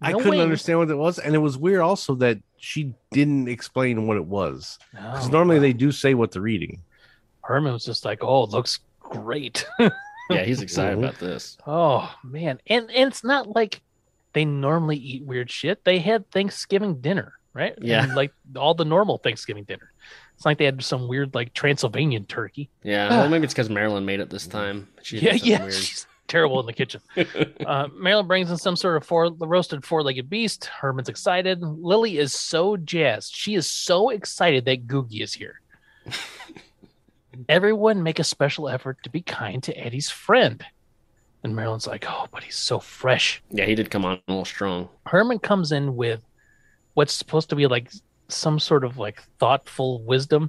I couldn't understand what it was. And it was weird also that she didn't explain what it was. Because normally they do say what they're eating. Herman was just like, oh, it looks great. Yeah, he's excited about this. Oh, man. And it's not like they normally eat weird shit. They had Thanksgiving dinner, right? Yeah. And like all the normal Thanksgiving dinner. It's like they had some weird like Transylvanian turkey. Yeah, well, maybe it's because Marilyn made it this time. Weird. She's terrible in the kitchen. Marilyn brings in some sort of roasted four-legged beast. Herman's excited. Lily is so jazzed. She is so excited that Googie is here. Everyone make a special effort to be kind to Eddie's friend. And Marilyn's like, oh, but he's so fresh. Yeah, he did come on a little strong. Herman comes in with what's supposed to be like some sort of like thoughtful wisdom.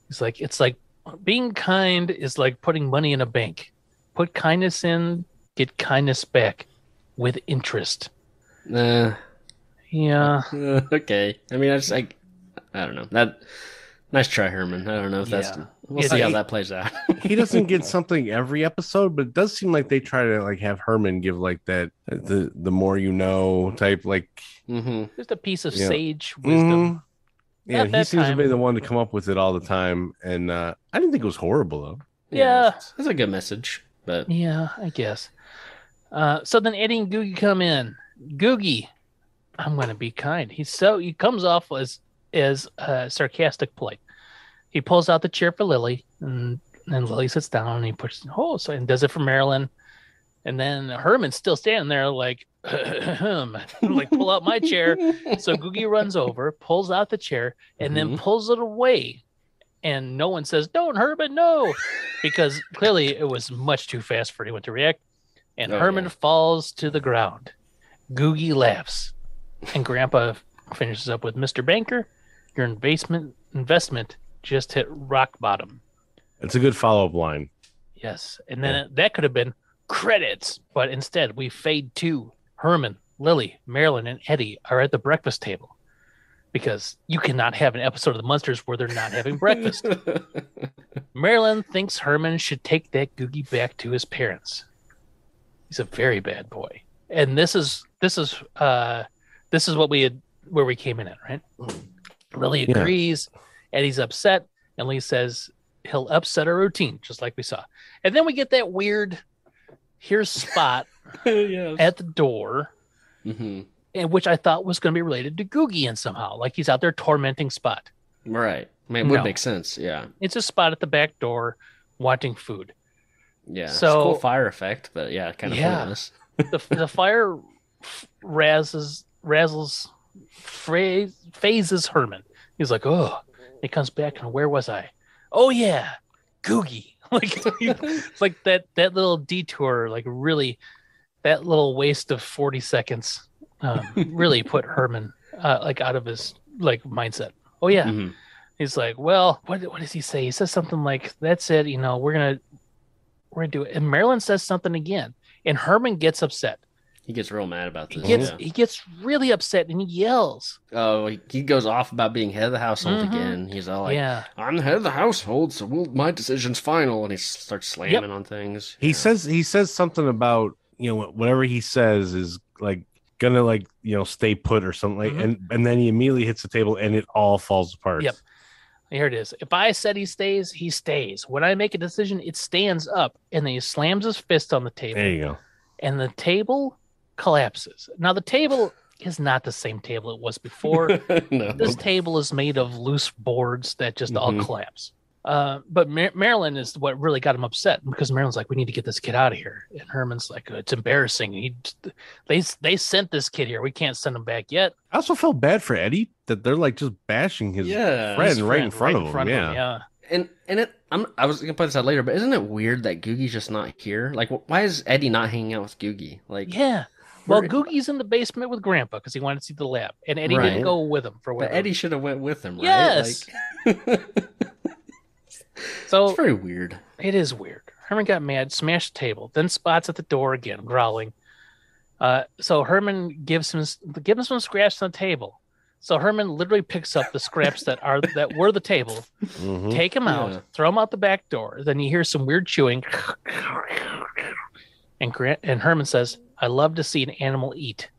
He's like, it's like being kind is like putting money in a bank. Put kindness in, get kindness back with interest. Yeah. Okay. I mean, I don't know. That nice try, Herman. I don't know if that's... We'll see how that plays out. He doesn't get something every episode, but it does seem like they try to like have Herman give like that the more you know type just a piece of sage wisdom. Yeah, he seems to be the one to come up with it all the time, and I didn't think it was horrible though. Yeah, that's a good message. But yeah, I guess. So then Eddie and Googie come in. Googie, I'm going to be kind. He comes off as sarcastic polite. He pulls out the chair for Lily, and Lily sits down, and he pushes and does it for Marilyn. And then Herman's still standing there like, like, pull out my chair. So Googie runs over, pulls out the chair, and then pulls it away. And no one says, "Don't, Herman, no," because clearly it was much too fast for anyone to react. And Herman falls to the ground. Googie laughs. And Grandpa finishes up with, "Mr. Banker, your investment just hit rock bottom." It's a good follow-up line. Yes. And then that could have been credits, but instead we fade to Herman, Lily, Marilyn, and Eddie are at the breakfast table, because you cannot have an episode of the Munsters where they're not having breakfast. Marilyn thinks Herman should take that Googie back to his parents. He's a very bad boy. And this is what where we came in at, right? Lily agrees. Eddie's upset, and Lee says he'll upset our routine, just like we saw. And then we get that weird, here's Spot at the door, and which I thought was going to be related to Googie in somehow, like he's out there tormenting Spot. Right. I mean, it would make sense. Yeah. It's a Spot at the back door wanting food. Yeah. So, it's a cool fire effect, but kind of pointless. the fire phases Herman. He's like, "Oh," he comes back, and where was I? "Oh yeah, Googie." It's like that little detour, like really, that little waste of 40 seconds, really put Herman like out of his mindset. Oh yeah. He's like, "Well, what does he say?" He says something like, "That's it, we're gonna do it." And Marilyn says something again, and Herman gets upset. He gets real mad about this. He gets really upset, and he yells. Oh, he goes off about being head of the household again. He's all like, "I'm the head of the household, so my decision's final." And he starts slamming on things. He says something about, whatever he says is like gonna stay put or something, and then he immediately hits the table, and it all falls apart. Yep. Here it is. "If I said he stays, he stays. When I make a decision, it stands up." And then he slams his fist on the table. There you go. And the table collapses. Now, the table is not the same table it was before. No. This table is made of loose boards that just all collapse. But Marilyn is what really got him upset, because Marilyn's like, "We need to get this kid out of here." And Herman's like, "It's embarrassing. They sent this kid here. We can't send him back yet." I also felt bad for Eddie that they're like just bashing his friend right in front of him. Yeah. And I was gonna point this out later, but isn't it weird that Googie's just not here? Like, why is Eddie not hanging out with Googie? Like, well, Googie's in the basement with Grandpa because he wanted to see the lab, and Eddie didn't go with him for whatever. But Eddie should have went with him, right? Yes. So it's very weird. It is weird. Herman got mad, smashed the table, then Spot's at the door again, growling. So Herman gives him some scraps on the table. So Herman literally picks up the scraps that were the table, take them out, throw them out the back door. Then you hear some weird chewing, and Herman says, "I love to see an animal eat."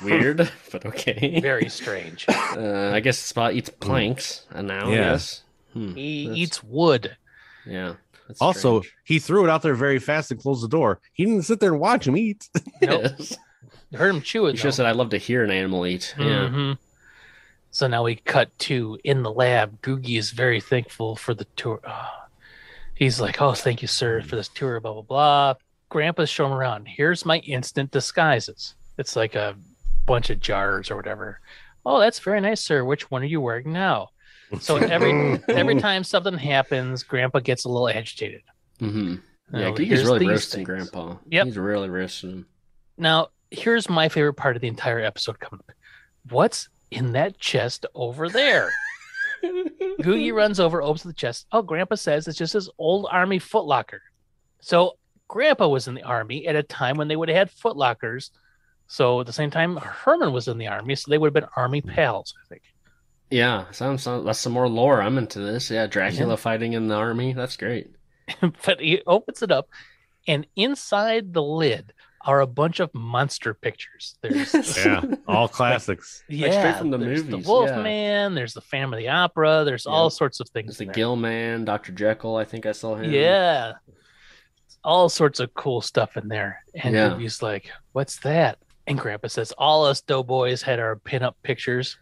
Weird, but okay. Very strange. I guess Spot eats planks now. Yes. He eats wood. Yeah. Also, he threw it out there very fast and closed the door. He didn't sit there and watch him eat. Nope. You heard him chew it. You should have said, "I'd love to hear an animal eat." Yeah. So now we cut to in the lab. Googie is very thankful for the tour. He's like, "Oh, thank you, sir, for this tour, blah, blah, blah." Grandpa's showing around. "Here's my instant disguises." It's like a bunch of jars or whatever. "Oh, that's very nice, sir. Which one are you wearing now?" So every time something happens, Grandpa gets a little agitated. Yeah, Googie's really roasting Grandpa. Yep. He's really roasting him. Now, here's my favorite part of the entire episode coming up. What's in that chest over there? Googie runs over, opens the chest. Oh, Grandpa says it's just his old army footlocker. So Grandpa was in the army at a time when they would have had footlockers. So at the same time, Herman was in the army, so they would have been army pals, I think. Yeah, that's some more lore. I'm into this. Yeah, Dracula fighting in the army. That's great. But he opens it up, and inside the lid are a bunch of monster pictures. There's all classics. Like straight from the movies. The Wolfman. There's the Phantom of the Opera. There's all sorts of things. There's the Gill Man, Dr. Jekyll. I think I saw him. Yeah, all sorts of cool stuff in there. And he's like, "What's that?" And Grandpa says, all us doughboys had our pinup pictures.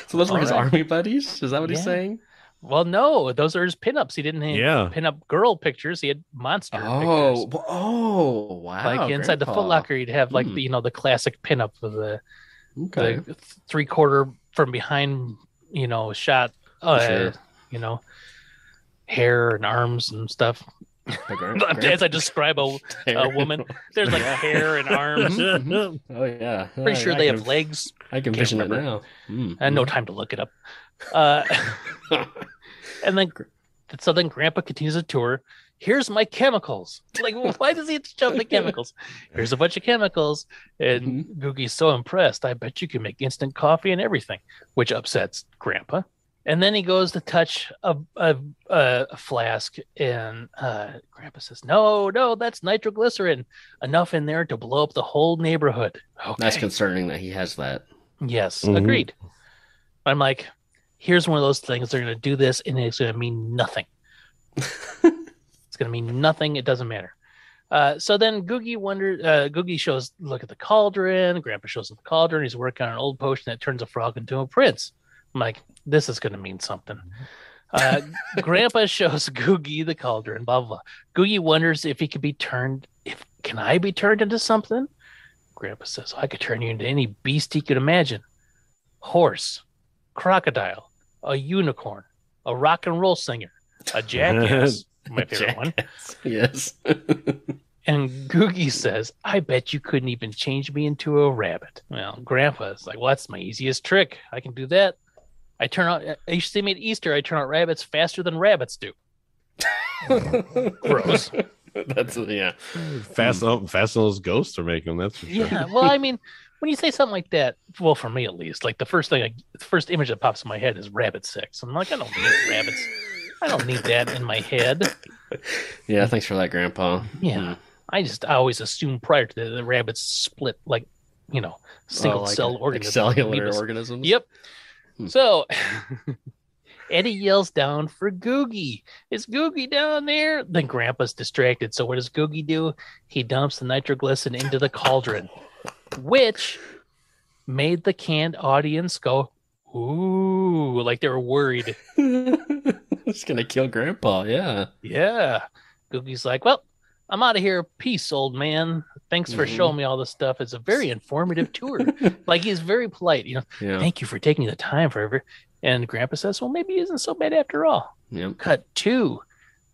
So those were his army buddies? Is that what he's saying? Well, no, those are his pinups. He didn't have pinup girl pictures. He had monster pictures. Oh, wow. Like inside the Foot Locker, you'd have like the classic pinup with the 3/4 from behind, shot, hair and arms and stuff. As I describe a woman, there's like hair and arms. Oh yeah, pretty sure they have legs. I can vision it now. I had no time to look it up. And then Grandpa continues the tour. Here's my chemicals. Like, why does he have to jump the chemicals? Here's a bunch of chemicals, and Googie's so impressed. I bet you can make instant coffee and everything, which upsets Grandpa. And then he goes to touch a flask, and Grandpa says, "No, that's nitroglycerin. Enough in there to blow up the whole neighborhood." Okay. That's concerning that he has that. Yes, agreed. I'm like, here's one of those things. They're going to do this, and it's going to mean nothing. It's going to mean nothing. It doesn't matter. So then Googie shows, look at the cauldron. Grandpa shows him the cauldron. He's working on an old potion that turns a frog into a prince. I'm like, this is going to mean something. Grandpa shows Googie the cauldron, blah, blah, blah. Googie wonders if he could be turned, can I be turned into something? Grandpa says, I could turn you into any beast he could imagine. Horse, crocodile, a unicorn, a rock and roll singer, a jackass, my favorite one. Yes. And Googie says, I bet you couldn't even change me into a rabbit. Well, Grandpa's like, well, that's my easiest trick. I can do that. You see me at Easter, I turn out rabbits faster than rabbits do. Gross. That's, yeah. Fast as ghosts are making them, that's for sure. Yeah, well, I mean, when you say something like that, well, for me at least, like the first image that pops in my head is rabbit sex. I'm like, I don't need rabbits. I don't need that in my head. Yeah, thanks for that, Grandpa. Yeah. I always assumed prior to the rabbits split like, single cell organisms. Cellular organisms. Yep. So Eddie yells down for Googie. Is Googie down there? Then Grandpa's distracted. So what does Googie do? He dumps the nitroglycerin into the cauldron, which made the canned audience go, ooh, like they were worried. It's going to kill Grandpa, yeah. Yeah. Googie's like, well, I'm out of here. Peace, old man. Thanks for showing me all this stuff. It's a very informative tour. Like, he's very polite. Thank you for taking the time forever. And Grandpa says, well, maybe it isn't so bad after all. Yep. Cut 2.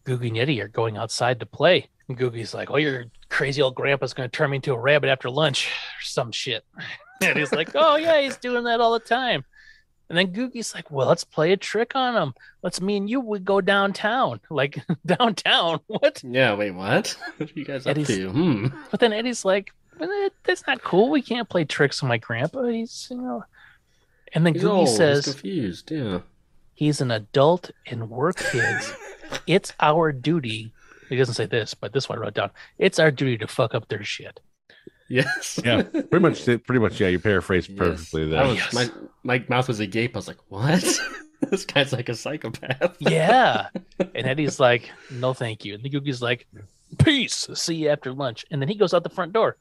Googie and Eddie are going outside to play. And Googie's like, oh, your crazy old grandpa's going to turn me into a rabbit after lunch or some shit. And he's like, oh, yeah, he's doing that all the time. And then Googie's like, well, let's play a trick on him. Me and you would go downtown. Like, downtown? What? Yeah, wait, what? What are you guys up to? But then Eddie's like, well, that's not cool. We can't play tricks on my grandpa. He's, And then Googie says, he's confused, yeah. He's an adult and we're kids. It's our duty. He doesn't say this, but this one I wrote down. It's our duty to fuck up their shit. Yes. Yeah. Pretty much. Yeah. You paraphrased perfectly there. My mouth was agape. I was like, what? This guy's like a psychopath. Yeah. And Eddie's like, no, thank you. And the Googie's like, peace. See you after lunch. And then he goes out the front door.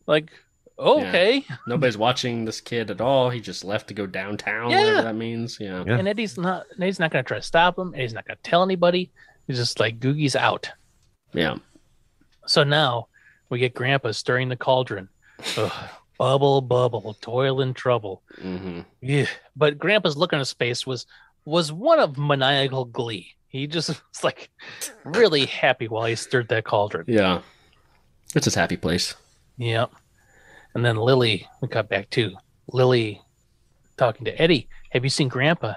Like, okay. Yeah. Nobody's watching this kid at all. He just left to go downtown, whatever that means. Yeah. And Eddie's not going to try to stop him. Eddie's not going to tell anybody. He's just like, Googie's out. Yeah. So now we get Grandpa stirring the cauldron. Ugh, bubble, bubble, toil and trouble. Mm-hmm. Yeah. But Grandpa's look on his face was one of maniacal glee. He just was like really happy while he stirred that cauldron. Yeah. It's his happy place. Yep. And then Lily, we got back to Lily talking to Eddie. Have you seen Grandpa?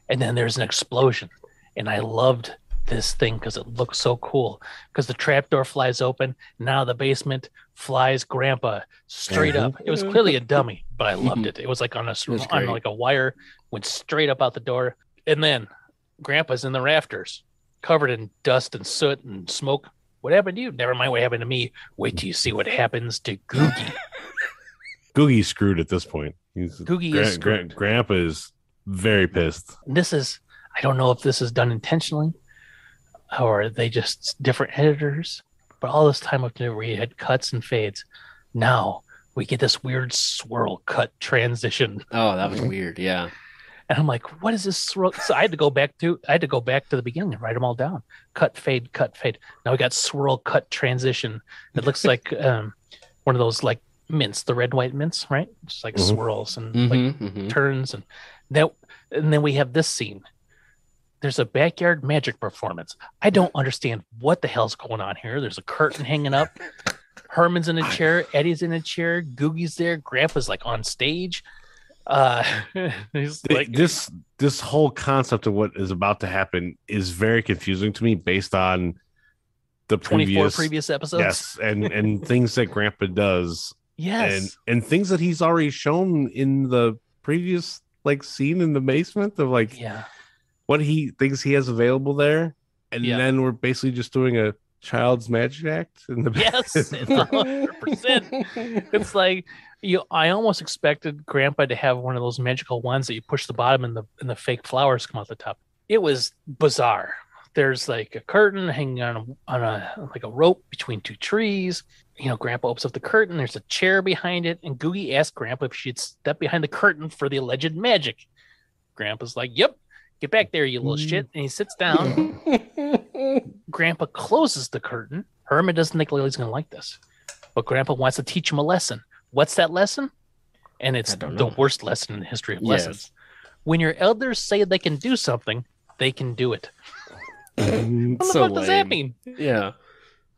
And then there's an explosion. And I loved this thing because it looks so cool. Because the trapdoor flies open. Now the basement flies Grandpa straight up. It was clearly a dummy, but I loved it. It was like on like a wire, went straight up out the door. And then Grandpa's in the rafters, covered in dust and soot and smoke. What happened to you? Never mind what happened to me. Wait till you see what happens to Googie. Googie's screwed at this point. Googie is screwed. Grandpa is very pissed. I don't know if this is done intentionally or are they just different editors, but all this time up there where you had cuts and fades, Now we get this weird swirl cut transition. Oh, that was weird. Yeah. And I'm like, what is this swirl? So I had to go back to the beginning and write them all down. Cut, fade, cut, fade. Now we got swirl cut transition. It looks like one of those like mints, the red white mints, right? Just like swirls and turns and then we have this scene. There's a backyard magic performance. I don't understand what the hell's going on here. There's a curtain hanging up. Herman's in a chair. Eddie's in a chair. Googie's there. Grandpa's like on stage. He's like, this whole concept of what is about to happen is very confusing to me based on the 24 previous episodes. Yes, and things that Grandpa does. Yes, and things that he's already shown in the previous like scene in the basement of like what he thinks he has available there, and then we're basically just doing a child's magic act in the yes, it's 100%. It's like I almost expected Grandpa to have one of those magical wands that you push the bottom and the fake flowers come out the top. It was bizarre. There's like a curtain hanging on a like a rope between two trees. Grandpa opens up the curtain. There's a chair behind it, and Googie asked Grandpa if she'd step behind the curtain for the alleged magic. Grandpa's like, "Yep, get back there, you little shit." And he sits down. Grandpa closes the curtain. Herman doesn't think Lily's going to like this, but Grandpa wants to teach him a lesson. What's that lesson? And it's the worst lesson in the history of lessons. When your elders say they can do something, they can do it. What the fuck does that mean? Yeah.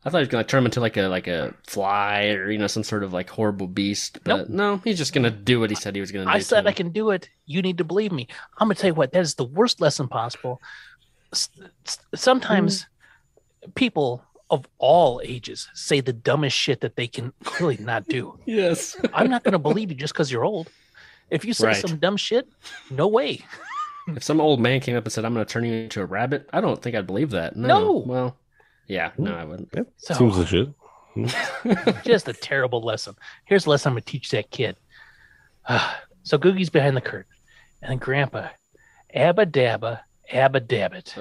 I thought he was going to turn him into like a fly or, some sort of like horrible beast. But no, he's just going to do what he said he was going to do. I said I can do it. You need to believe me. I'm going to tell you what, that is the worst lesson possible. Sometimes people of all ages say the dumbest shit that they can clearly not do. Yes. I'm not going to believe you just because you're old. If you say some dumb shit, no way. If some old man came up and said, "I'm going to turn you into a rabbit," I don't think I'd believe that. No. Well, yeah, no, I wouldn't. Yep. Seems legit. Just a terrible lesson. Here's a lesson I'm going to teach that kid. So Googie's behind the curtain. And then Grandpa, Abba Dabba, Abba Dabbit.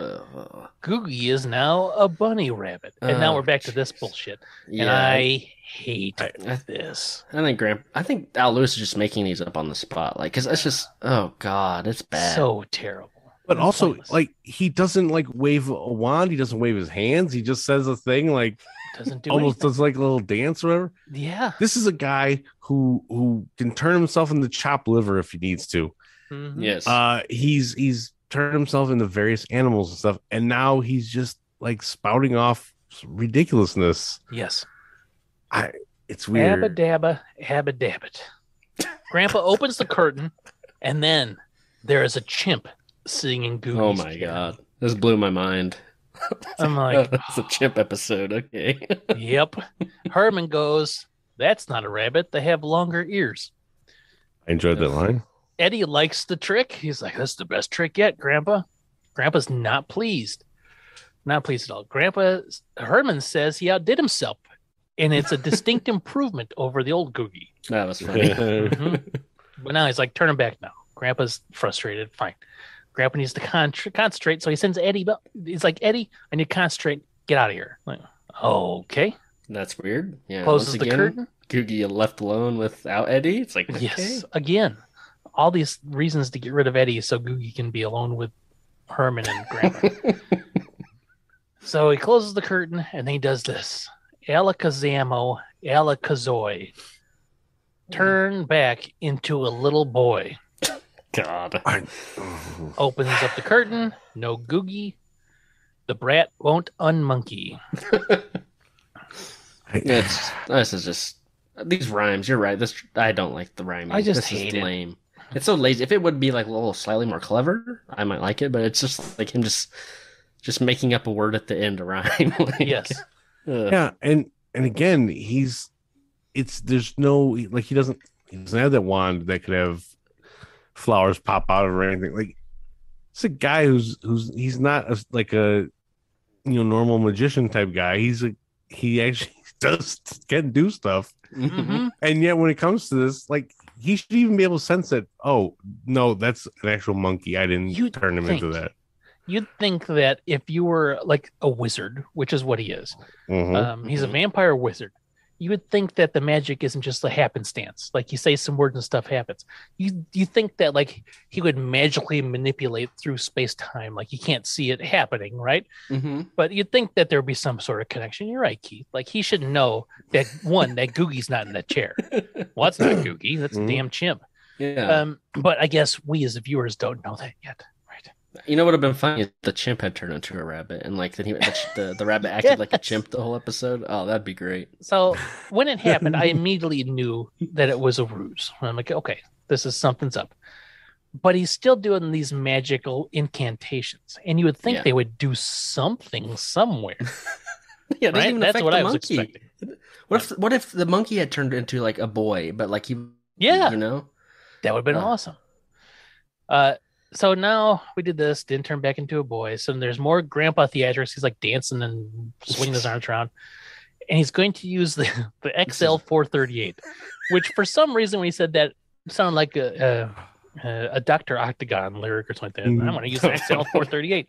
Googie is now a bunny rabbit. And now we're back to this bullshit. Yeah. And I hate this. I think Al Lewis is just making these up on the spot. Like, because it's just, oh God, it's bad. So terrible. But also, pointless. Like, he doesn't like wave a wand. He doesn't wave his hands. He just says a thing like, doesn't do almost anything. does like a little dance or whatever. Yeah. This is a guy who can turn himself into chopped liver if he needs to. Mm-hmm. Yes. He's turned himself into various animals and stuff, and now he's just like spouting off ridiculousness. Yes. It's weird. Abba Dabba, Abba Dabbit. Grandpa opens the curtain, and then there is a chimp singing Googie's Oh my God. This blew my mind. I'm like, it's a chimp episode. Okay. Yep. Herman goes, "That's not a rabbit. They have longer ears." I enjoyed that line. Eddie likes the trick. He's like, "That's the best trick yet, Grandpa." Grandpa's not pleased. Not pleased at all. Herman says he outdid himself, and it's a distinct improvement over the old Googie. That was funny. But now he's like, "Turn him back now." Grandpa's frustrated. Fine. Grandpa needs to concentrate, so he sends Eddie. But he's like, "Eddie, I need to concentrate. Get out of here." Like, okay. That's weird. Yeah. Closes the curtain. Googie left alone without Eddie. It's like, okay. Yes, again, all these reasons to get rid of Eddie so Googie can be alone with Herman and Grandpa. So he closes the curtain and he does this. Alakazamo, Alakazoi. Turn back into a little boy. God. Opens up the curtain. No Googie. The brat won't unmonkey. This is just these rhymes. You're right. I don't like the rhyming. I just hate it. Lame. It's so lazy. If it would be like a little slightly more clever, I might like it. But it's just like him just making up a word at the end to rhyme. Yes. Yeah, and again, there's no like he doesn't have that wand that could have flowers pop out of or anything. Like it's a guy he's not like a normal magician type guy. He actually can do stuff. Mm-hmm. And yet when it comes to this, like he should even be able to sense that, oh no, that's an actual monkey. I didn't turn him into that. You'd think that if you were like a wizard, which is what he is, mm-hmm. He's a vampire wizard. you would think that the magic isn't just a happenstance. Like you say some words and stuff happens. You think that like he would magically manipulate through space-time, like you can't see it happening, right? Mm-hmm. But you'd think that there'd be some sort of connection. You're right, Keith. Like he should know that that Googie's not in that chair. Well, that's not Googie. That's a damn chimp. Yeah. But I guess we as viewers don't know that yet. You know what would have been funny if the chimp had turned into a rabbit and like then the rabbit acted like a chimp the whole episode. Oh, that'd be great. So when it happened, I immediately knew that it was a ruse. I'm like, okay, something's up. But he's still doing these magical incantations, and you would think they would do something somewhere. Yeah, it doesn't even That's affect what the I was monkey. expecting. What if the monkey had turned into like a boy, but like he, Yeah, you know, that would have been awesome. So now we did this, didn't turn back into a boy. So there's more Grandpa theatrics. He's like dancing and swinging his arms around. And he's going to use the XL 438, which for some reason when he said that sounded like a Dr. Octagon lyric or something like that. I'm going to use the XL 438.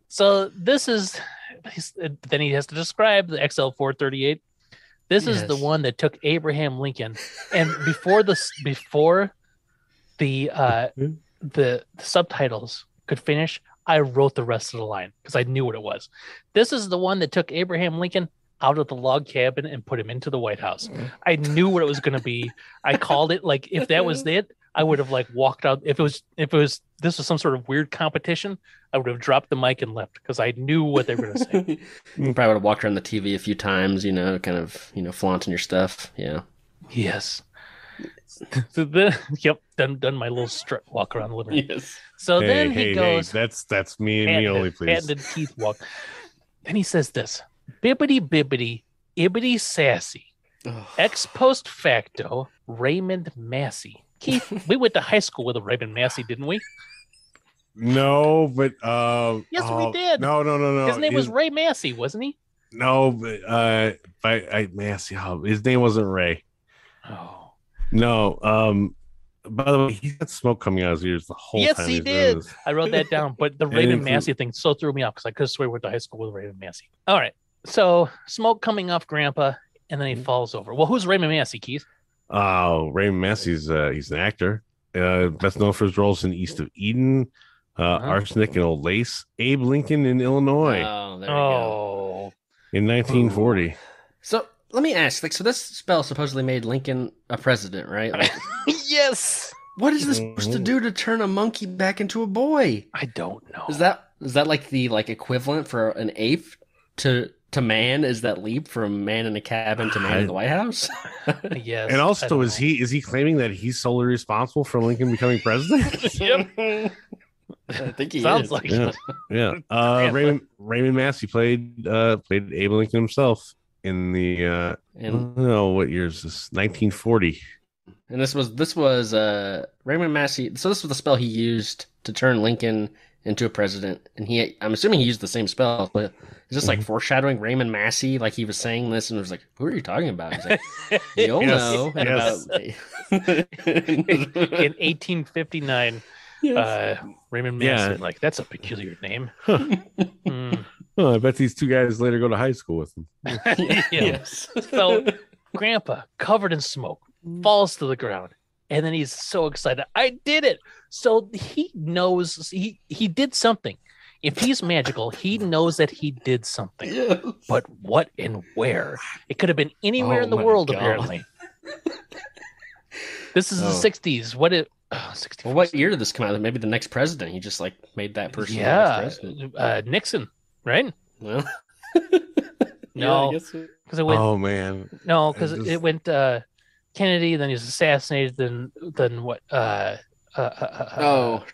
So this is, then he has to describe the XL 438. This is the one that took Abraham Lincoln. And before the subtitles could finish, I wrote the rest of the line because I knew what it was. This is the one that took Abraham Lincoln out of the log cabin and put him into the White House. I knew what it was going to be. I called it. Like if that was it, I would have like walked out. If this was some sort of weird competition, I would have dropped the mic and left because I knew what they were going to say. You probably would have walked around the TV a few times, you know, kind of, you know, flaunting your stuff. Yeah. Yes. So then, done my little strut walk around the living room. Yes. So then he goes. Hey, that's me and me only, please. And Keith walk. Then he says this: bibbity bibbity, ibbity sassy, ex post facto Raymond Massey. Keith, we went to high school with a Raymond Massey, didn't we? No, but yes, we did. No. His name was Ray Massey, wasn't he? No, but Massey. His name wasn't Ray. Oh. No, by the way, he had smoke coming out of his ears the whole time. Yes, he did. I wrote that down. But the Raymond Massey thing so threw me off because I could have swear we went to high school with Raymond Massey. All right. So smoke coming off Grandpa, and then he falls over. Well, who's Raymond Massey, Keith? Oh, Raymond Massey's he's an actor. Best known for his roles in East of Eden, Arsenic and Old Lace, Abe Lincoln in Illinois. Oh, there we go. In 1940. Ooh. So let me ask, like, so this spell supposedly made Lincoln a president, right? Like, yes. What is this supposed to do to turn a monkey back into a boy? I don't know. Is that like the equivalent for an ape to man? Is that leap from man in a cabin to man in the White House? Yes. And also, is he claiming that he's solely responsible for Lincoln becoming president? Yep. I think he sounds is. like yeah. Raymond Massey played Abe Lincoln himself in the I don't know what year is this? 1940. And this was Raymond Massey. So this was the spell he used to turn Lincoln into a president, and I'm assuming he used the same spell, but is this like foreshadowing Raymond Massey? Like he was saying this and was like, "Who are you talking about?" He's like, "You'll know." Yes. In 1859, Raymond Massey, like that's a peculiar name. Oh, I bet these two guys later go to high school with him. Yes. So Grandpa, covered in smoke, falls to the ground. And then he's so excited. I did it. So he knows he did something. If he's magical, he knows that he did something. Yes. But what and where? It could have been anywhere in the world, God. apparently. This is the 60s. Well, what year did this come out? Maybe the next president. He just like made that person the next president. Nixon, right? Well, no, because it went. Oh man, no, because it went Kennedy, then he was assassinated, then what?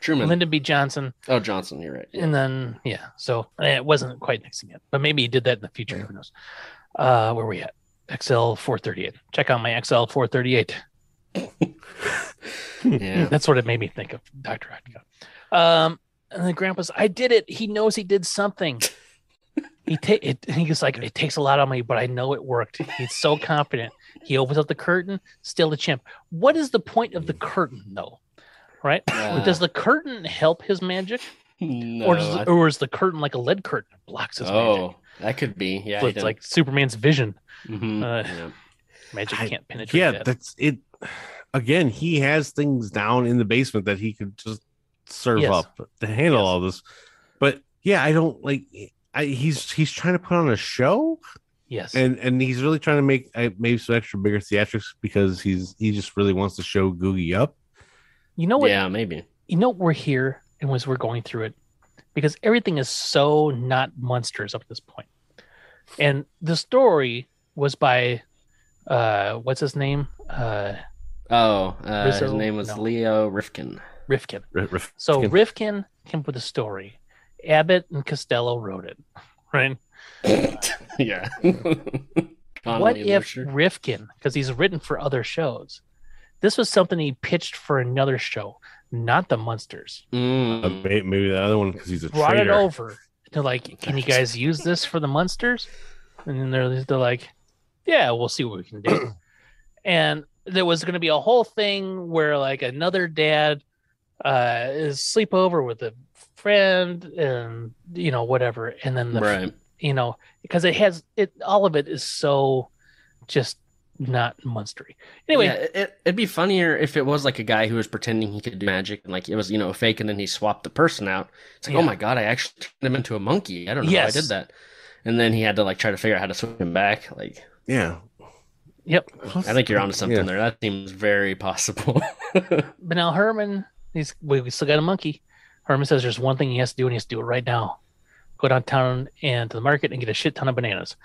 Truman, Lyndon B. Johnson. Oh, Johnson, you're right. And then so it wasn't quite Nixon yet, but maybe he did that in the future. Who knows? Where were we at? XL 438. Check out my XL 438. Yeah, that's what it made me think of, Dr. Octagon. And then Grandpa's, I did it. He knows he did something. He's like, it takes a lot on me, but I know it worked. He's so confident. He opens up the curtain, still a chimp. What is the point of the curtain, though? Right? Does the curtain help his magic? No, or is the curtain like a lead curtain? It blocks his magic? That could be. Yeah, So it's like Superman's vision. Yeah. Magic can't penetrate that. That's it. Again, he has things down in the basement that he could just serve up to handle all this. But yeah, I don't like. He's trying to put on a show. Yes, and he's really trying to make maybe some extra bigger theatrics because he just really wants to show Googie up. You know what? Yeah, maybe. You know, we're here and as we're going through it because everything is so not Munsters up to this point. And the story was by what's his name? His name was Leo Rifkin. Rifkin. So Rifkin came up with the story. Abbott and Costello wrote it, right? Yeah. What if Rifkin, because he's written for other shows, this was something he pitched for another show, not the Munsters. Maybe the other one because he's a brought traitor. It over. They're like, can you guys use this for the Munsters? And then they're like, yeah, we'll see what we can do. And there was going to be a whole thing where like another dad is sleepover with a friend and whatever, and then because all of it is so just not Munstery. Anyway, yeah, it'd be funnier if it was like a guy who was pretending he could do magic and like it was fake, and then he swapped the person out. It's like, oh my god, I actually turned him into a monkey. I don't know how I did that. And then he had to like try to figure out how to switch him back. Like, yeah. Yep. I think you're onto something there. That seems very possible. But now Herman, we still got a monkey. Herman says there's one thing he has to do, and he has to do it right now. Go downtown and to the market and get a shit ton of bananas.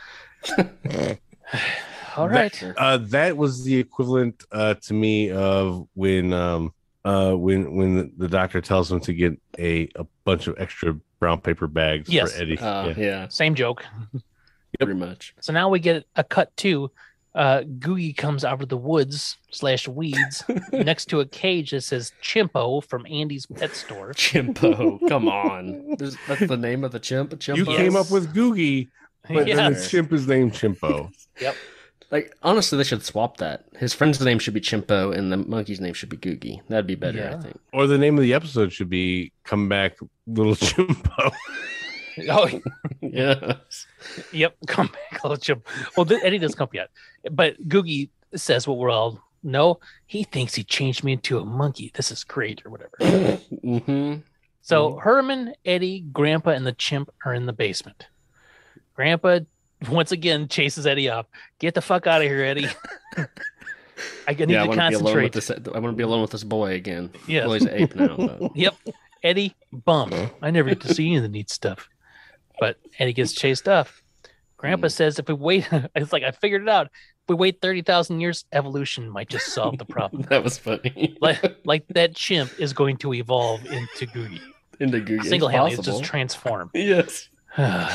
All right. That was the equivalent to me of when the doctor tells him to get a bunch of extra brown paper bags for Eddie. Yeah. Same joke. Pretty much. So now we get a cut to Googie comes out of the woods / weeds next to a cage that says Chimpo from Andy's pet store. Chimpo, come on. That's the name of the chimp? Chimpo? You came up with Googie, but then the chimp is named Chimpo. Yep. Like, honestly, they should swap that. His friend's name should be Chimpo, and the monkey's name should be Googie. That'd be better, I think. Or the name of the episode should be Come Back, Little Chimpo. Oh, yes. Yep. Come back, little chimp. Well, Eddie doesn't come yet, but Googie says what we're all know. He thinks he changed me into a monkey. This is great, or whatever. So Herman, Eddie, Grandpa, and the chimp are in the basement. Grandpa once again chases Eddie up. Get the fuck out of here, Eddie. I need to concentrate. I want to be alone with this boy again. Yes. Well, he's an ape now. But. Yep. Eddie, bum. I never get to see any of the neat stuff. But Eddie gets chased off. Grandpa says if we wait, it's like I figured it out. If we wait 30,000 years, evolution might just solve the problem. That was funny. like that chimp is going to evolve into Googie. Single-handedly, just transform. Yes. But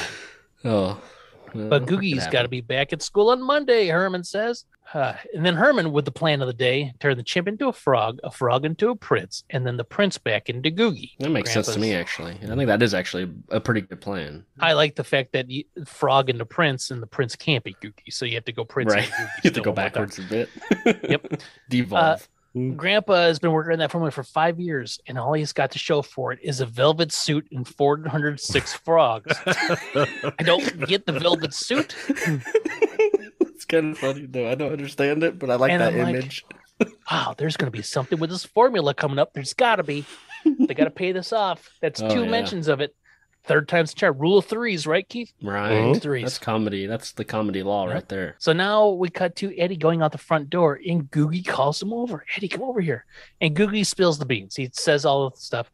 Googie's got to be back at school on Monday, Herman says. And then Herman, with the plan of the day, turned the chimp into a frog into a prince, and then the prince back into Googie. That makes sense to me, actually. I think that is actually a pretty good plan. I like the fact that frog into prince, and the prince can't be Googie, so you have to go prince right. into Googie. You have to go backwards a bit. Yep. Devolve. Grandpa has been working on that formula for 5 years, and all he's got to show for it is a velvet suit and 406 frogs. I don't get the velvet suit. It's kind of funny, though. I don't understand it, but I like that image. Wow, there's going to be something with this formula coming up. There's got to be. They got to pay this off. That's two mentions of it. Third time's the charm. Rule of threes, right, Keith? Right. Threes. That's comedy. That's the comedy law right there. So now we cut to Eddie going out the front door, and Googie calls him over. Eddie, come over here. And Googie spills the beans. He says all of the stuff.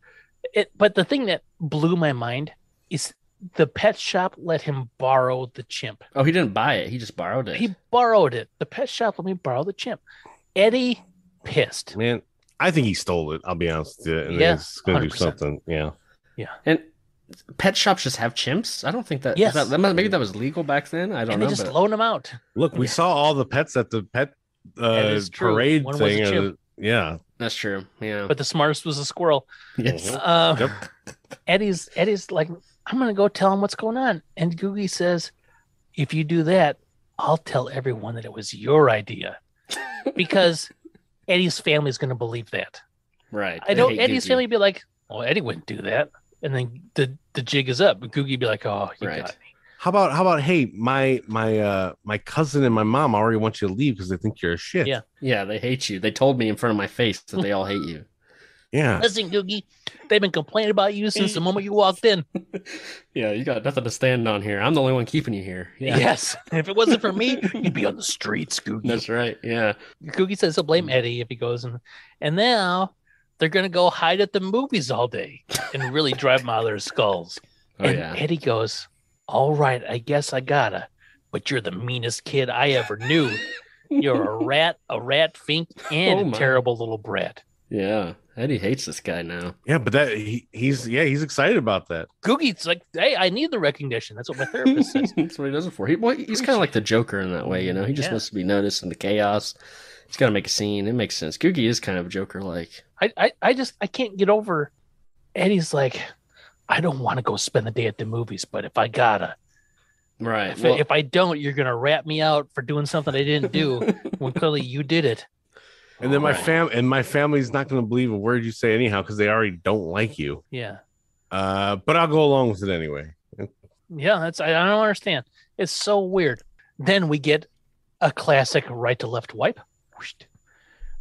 But the thing that blew my mind is the pet shop let him borrow the chimp. Oh, he didn't buy it. He just borrowed it. He borrowed it. The pet shop let me borrow the chimp. Eddie, pissed. Man, I think he stole it. I'll be honest with you. And he's going to do something. Yeah. Yeah. And pet shops just have chimps? I don't think that... Yes. Maybe that was legal back then? I don't know. And they just loan them out. Look, we saw all the pets at the pet parade thing. Yeah. That's true. Yeah. But the smartest was a squirrel. Yes. Yep. Eddie's like, I'm going to go tell him what's going on. And Googie says, if you do that, I'll tell everyone that it was your idea. Because Eddie's family is going to believe that. Right. I know Eddie's family would be like, oh, Eddie wouldn't do that. And then the jig is up. But Googie would be like, oh, you got me. How about hey, my cousin and my mom already want you to leave because they think you're a shit. Yeah. Yeah, they hate you. They told me in front of my face that they all hate you. Yeah. Listen, Googie, they've been complaining about you since the moment you walked in. Yeah, you got nothing to stand on here. I'm the only one keeping you here. Yeah. Yes. If it wasn't for me, you'd be on the streets, Googie. That's right. Yeah. Googie says he'll blame Eddie if he goes and now they're gonna go hide at the movies all day and really drive them out of their skulls. Oh, and yeah. Eddie goes, all right, I guess I gotta, but you're the meanest kid I ever knew. You're a rat fink, and a terrible little brat. Yeah. Eddie hates this guy now. Yeah, but that he's excited about that. Googie's like, hey, I need the recognition. That's what my therapist says. That's what he does it for. He's kind of like the Joker in that way, you know. He just wants to be noticed in the chaos. He's got to make a scene. It makes sense. Googie is kind of Joker-like. I can't get over. Eddie's like, I don't want to go spend the day at the movies, but if I gotta, right? If I don't, you're gonna rat me out for doing something I didn't do when clearly you did it. And then my family's not going to believe a word you say anyhow because they already don't like you. Yeah. But I'll go along with it anyway. Yeah, I don't understand. It's so weird. Then we get a classic right to left wipe.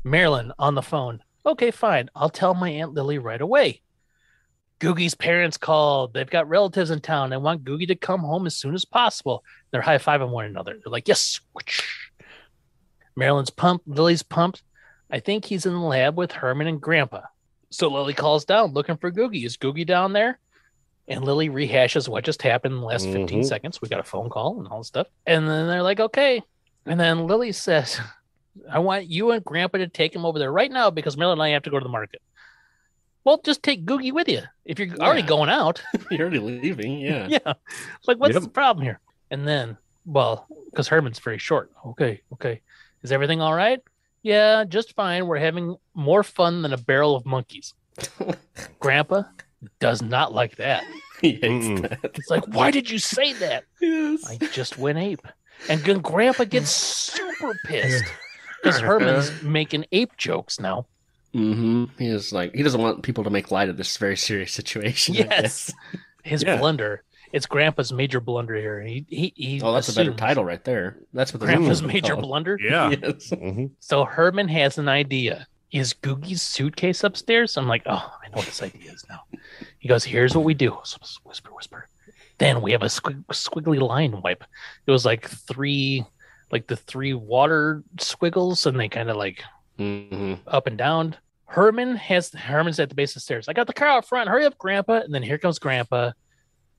Marilyn on the phone. Okay, fine. I'll tell my Aunt Lily right away. Googie's parents called. They've got relatives in town. They want Googie to come home as soon as possible. They're high-fiving one another. They're like, yes. Marilyn's pumped. Lily's pumped. I think he's in the lab with Herman and Grandpa. So Lily calls down looking for Googie. Is Googie down there? And Lily rehashes what just happened in the last 15 seconds. We got a phone call and all this stuff. And then they're like, okay. And then Lily says, I want you and Grandpa to take him over there right now because Marilyn and I have to go to the market. Well, just take Googie with you. If you're already going out. You're already leaving, yeah. Yeah. Like, what's the problem here? And then, well, because Herman's very short. Okay. Is everything all right? Yeah, just fine. We're having more fun than a barrel of monkeys. Grandpa does not like that. He hates that. It's like, why did you say that? Yes. I just went ape. And then Grandpa gets super pissed because Herman's making ape jokes now. Mm-hmm. He doesn't want people to make light of this very serious situation. Yes. His blunder. It's Grandpa's major blunder here. He that's a better title right there. That's what Grandpa's major blunder. Yeah. Yes. So Herman has an idea. Is Googie's suitcase upstairs? I'm like, oh, I know what this idea is now. He goes, here's what we do. Whisper. Then we have a squiggly line wipe. It was like the three water squiggles, and they kind of like up and down. Herman's at the base of the stairs. I got the car out front. Hurry up, Grandpa. And then here comes Grandpa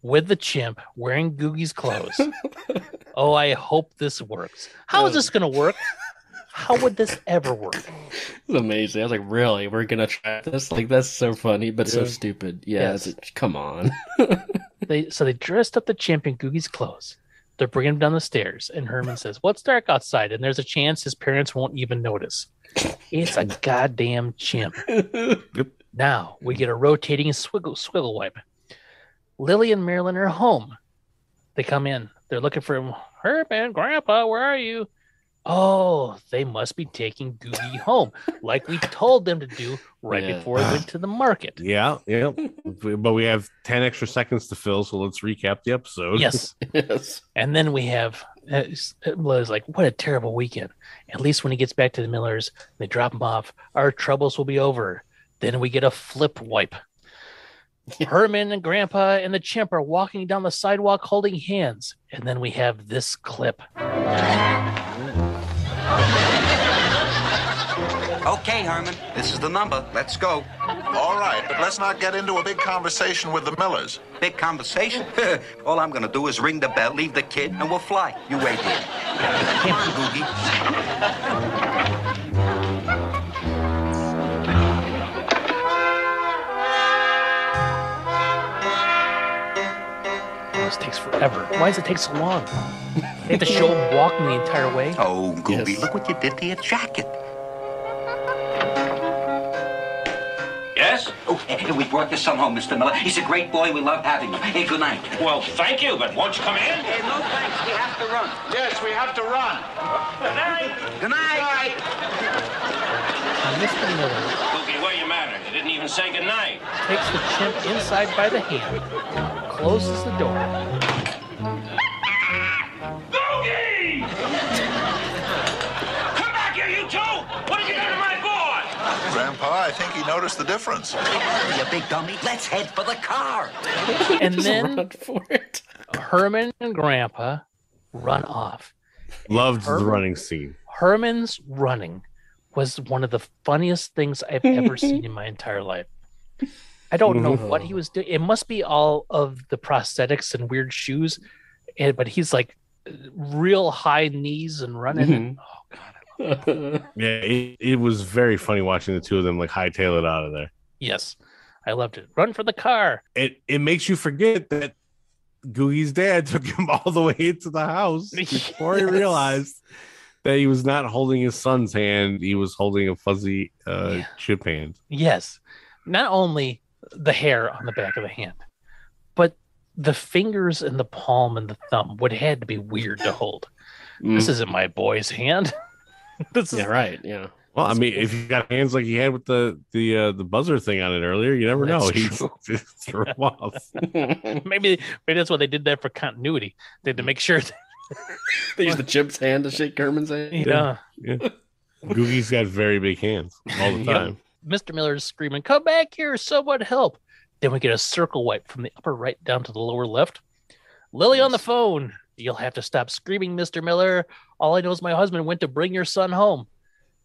with the chimp wearing Googie's clothes. Oh, I hope this works. How is this going to work? How would this ever work? It's amazing. I was like, really? We're going to try this? Like, that's so funny, but so stupid. Yeah, Yes. Come on. They dressed up the chimp in Googie's clothes. They're bringing him down the stairs, and Herman says, well, it's dark outside, and there's a chance his parents won't even notice. It's a goddamn chimp. Now, we get a rotating swiggle wipe. Lily and Marilyn are home. They come in. They're looking for him. Herman, Grandpa, where are you? Oh, they must be taking Googie home, like we told them to do before we went to the market. Yeah. But we have 10 extra seconds to fill, so let's recap the episode. Yes. And then we have Liz like, what a terrible weekend. At least when he gets back to the Millers, they drop him off. Our troubles will be over. Then we get a flip wipe. Herman and Grandpa and the chimp are walking down the sidewalk holding hands. And then we have this clip. Okay, Herman, this is the number. Let's go. All right, but let's not get into a big conversation with the Millers. Big conversation? All I'm going to do is ring the bell, leave the kid, and we'll fly. You wait here. Come on, Googie. This takes forever. Why does it take so long? They have to show him walking the entire way. Oh, Googie, look what you did to your jacket. Yes? Oh, we brought your son home, Mr. Miller. He's a great boy. We love having him. Hey, good night. Well, thank you, but won't you come in? No, thanks. We have to run. Yes, we have to run. Good night. Good night. Mr. Miller Googie, what you matter? You didn't even say good night. takes the chimp inside by the hand, closes the door, think he noticed the difference. You big dummy. Let's head for the car. And Just then run for it. Herman and Grandpa run off. Loved the running scene. Herman's running was one of the funniest things I've ever seen in my entire life. I don't know what he was doing. It must be all of the prosthetics and weird shoes, but he's like real high knees and running. And, oh God, I love it. Yeah, it was very funny watching the two of them like hightail it out of there. Yes, I loved it. Run for the car. It makes you forget that Googie's dad took him all the way into the house before he realized that he was not holding his son's hand. He was holding a fuzzy chip hand. Yes. Not only the hair on the back of the hand, but the fingers and the palm and the thumb would have had to be weird to hold. This isn't my boy's hand. This is right. Yeah. Well, I mean, if you got hands like he had with the buzzer thing on it earlier, you never know. He just threw him off. maybe that's why they did that for continuity. They had to make sure they used the chimp's hand to shake Herman's hand. Yeah. Googie's got very big hands all the time. Mr. Miller's screaming, "Come back here, someone help." Then we get a circle wipe from the upper right down to the lower left. Lily on the phone. "You'll have to stop screaming, Mr. Miller. All I know is my husband went to bring your son home."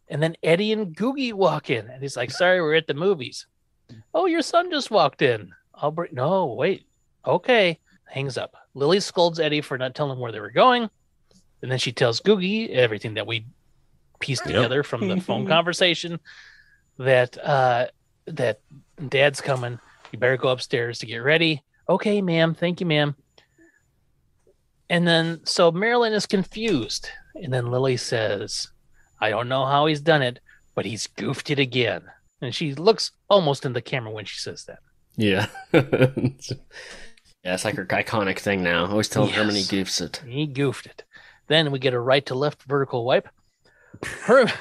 And then Eddie and Googie walk in, and he's like, "Sorry, we're at the movies." "Oh, your son just walked in. I'll bring." "No, wait." "Okay." Hangs up. Lily scolds Eddie for not telling where they were going. And then she tells Googie everything that we pieced together from the phone conversation, that Dad's coming. You better go upstairs to get ready. "Okay, ma'am. Thank you, ma'am." And then, so Marilyn is confused. And then Lily says, "I don't know how he's done it, but he's goofed it again." And she looks almost in the camera when she says that. Yeah. Yeah, it's like her iconic thing now. Always tell Herman he goofs it. He goofed it. Then we get a right to left vertical wipe. Herman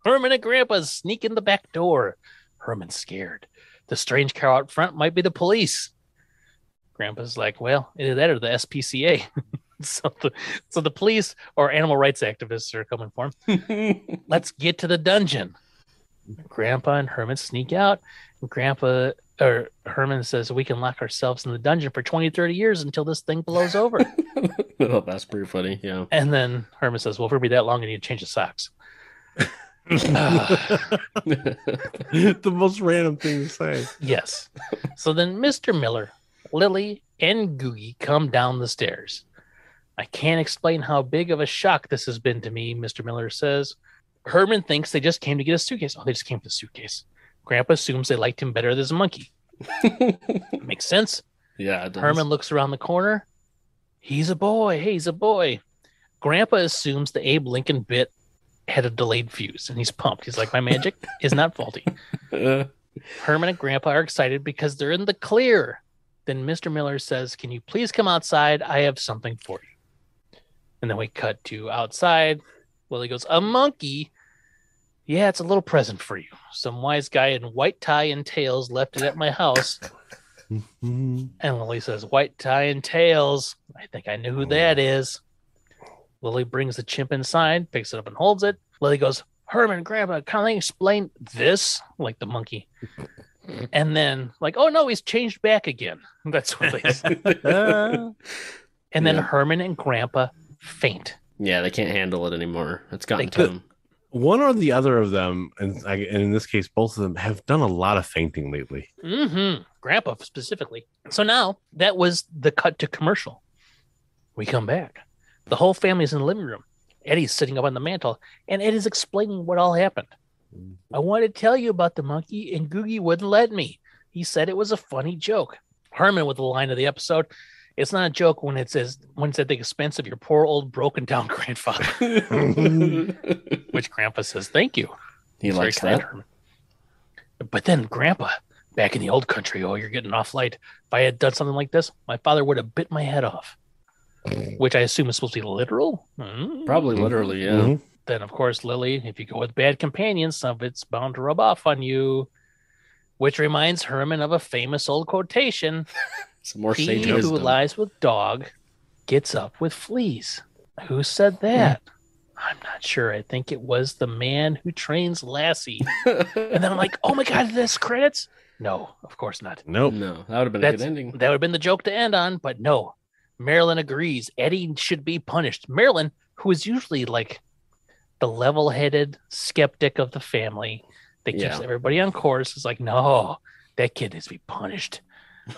and Grandpa sneak in the back door. Herman's scared. The strange car out front might be the police. Grandpa's like, "Well, either that or the SPCA." So the police or animal rights activists are coming for him. "Let's get to the dungeon." Grandpa and Herman sneak out. Herman says, "We can lock ourselves in the dungeon for 20, 30 years until this thing blows over." Oh, that's pretty funny. Yeah. And then Herman says, "Well, if we're going to be that long, I need to change the socks." The most random thing to say. Yes. So then Mr. Miller, Lily, and Googie come down the stairs. "I can't explain how big of a shock this has been to me," Mr. Miller says. Herman thinks they just came to get a suitcase. Oh, they just came for the suitcase. Grandpa assumes they liked him better as a monkey. Makes sense. Yeah, it does. Herman looks around the corner. He's a boy. Hey, he's a boy. Grandpa assumes the Abe Lincoln bit had a delayed fuse, and he's pumped. He's like, "My magic is not faulty." Herman and Grandpa are excited because they're in the clear. Then Mr. Miller says, "Can you please come outside? I have something for you." And then we cut to outside. Lily goes, "A monkey? Yeah, it's a little present for you. Some wise guy in white tie and tails left it at my house." And Lily says, "White tie and tails. I think I knew who that is." Lily brings the chimp inside, picks it up and holds it. Lily goes, "Herman, Grandpa, can I explain this?" Like the monkey. And then, like, "Oh no, he's changed back again." That's what they say. And then Herman and Grandpa faint. Yeah, they can't handle it anymore. It's gotten to them. One or the other of them, and in this case, both of them have done a lot of fainting lately. Grandpa specifically. So now that was the cut to commercial. We come back. The whole family's in the living room. Eddie's sitting up on the mantle, and Eddie's explaining what all happened. "I wanted to tell you about the monkey, and Googie wouldn't let me. He said it was a funny joke." Herman with the line of the episode, "It's not a joke when it's at the expense of your poor old broken down grandfather." Which Grandpa says, "Thank you." He likes that. Herman. But then Grandpa, back in the old country, "Oh, you're getting off light. If I had done something like this, my father would have bit my head off." Which I assume is supposed to be literal. Probably literally, yeah. Then, of course, Lily, if you go with bad companions, some of it's bound to rub off on you. Which reminds Herman of a famous old quotation. Some more "He sage who wisdom. lies with dog gets up with fleas." Who said that? I'm not sure. I think it was the man who trains Lassie. And then I'm like, oh my God, this credits? No, of course not. Nope. No, that would have been a good ending. That would have been the joke to end on, but no. Marilyn agrees. Eddie should be punished. Marilyn, who is usually like the level-headed skeptic of the family that keeps everybody on course, is like, no, that kid needs to be punished.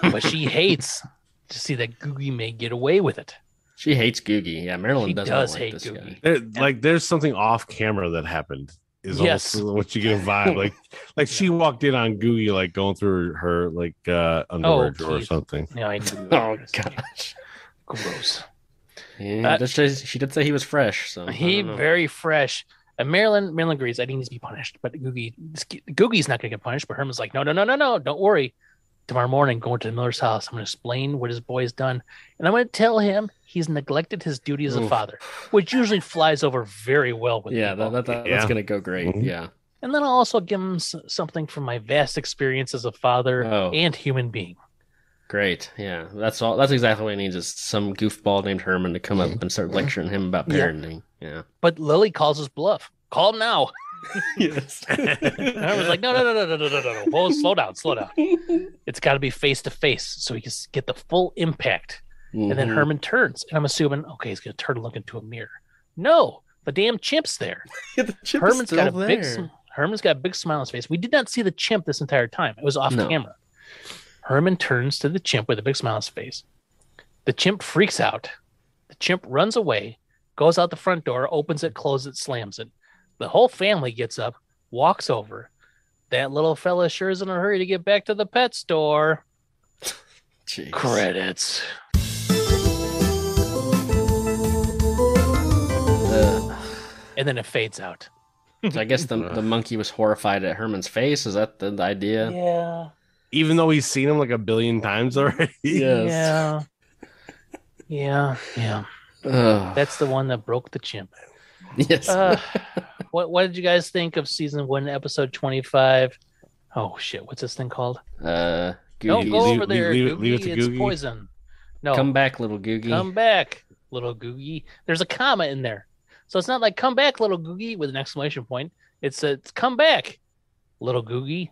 But she hates to see that Googie may get away with it. She hates Googie. Yeah, Marilyn does hate this Googie. guy. There's something off camera that happened. Is almost what you get a vibe. Like she walked in on Googie, like going through her underwear drawer or something. Yeah, I knew. Oh gosh, gross. Yeah, she did say he was fresh. So he very fresh. And Marilyn agrees. I think he needs to be punished, but Googie's not going to get punished. But Herman's like, no, don't worry. Tomorrow morning, going to the Miller's house, I'm going to explain what his boy's done, and I'm going to tell him he's neglected his duty as a father, which usually flies over very well with people. That's going to go great. Mm-hmm. Yeah. And then I'll also give him something from my vast experience as a father and human being. Great. Yeah. That's all. That's exactly what he needs, is some goofball named Herman to come up and start lecturing him about parenting. Yeah. But Lily calls his bluff. Call him now. Yes. And I was like, no. Whoa, slow down. It's got to be face to face so he can get the full impact. Mm-hmm. And then Herman turns, and I'm assuming, okay, he's going to turn and look into a mirror. No, the damn chimp's there. The chimp Herman's is got still a there. Herman's got a big smile on his face. We did not see the chimp this entire time. It was off camera. Herman turns to the chimp with a big smile on his face. The chimp freaks out. The chimp runs away, goes out the front door, opens it, closes it, slams it. The whole family gets up, walks over. That little fella sure is in a hurry to get back to the pet store. Jeez. Credits. And then it fades out. So I guess the monkey was horrified at Herman's face. Is that the idea? Yeah. Even though he's seen him like a billion times already. Yes. Yeah. That's the one that broke the chimp. Yes. What did you guys think of season 1, episode 25? Oh shit! What's this thing called? Googie. Don't go over there. Leave it to it's Googie. Poison. No. Come back, little Googie. Come back, little Googie. There's a comma in there, so it's not like "come back, little Googie" with an exclamation point. It's "come back, little Googie."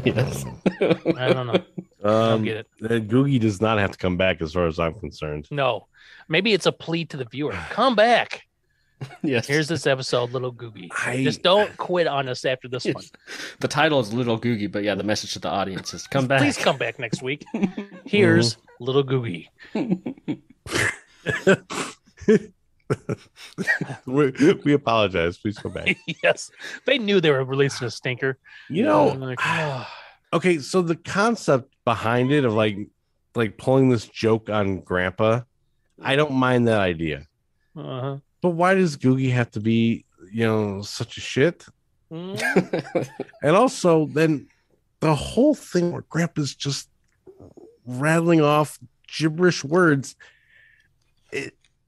Yes. I don't know. I don't get it. Googie does not have to come back, as far as I'm concerned. No, maybe it's a plea to the viewer. Come back. Yes. Here's this episode, little Googie. Just don't quit on us after this one. The title is Little Googie, but yeah, the message to the audience is come back. Please come back next week. Here's little Googie. we apologize. Please come back. Yes. They knew they were releasing a stinker. Okay, so the concept behind it of like pulling this joke on Grandpa, I don't mind that idea. Uh-huh. But why does Googie have to be, such a shit? Mm. And also, then the whole thing where Grandpa's just rattling off gibberish words,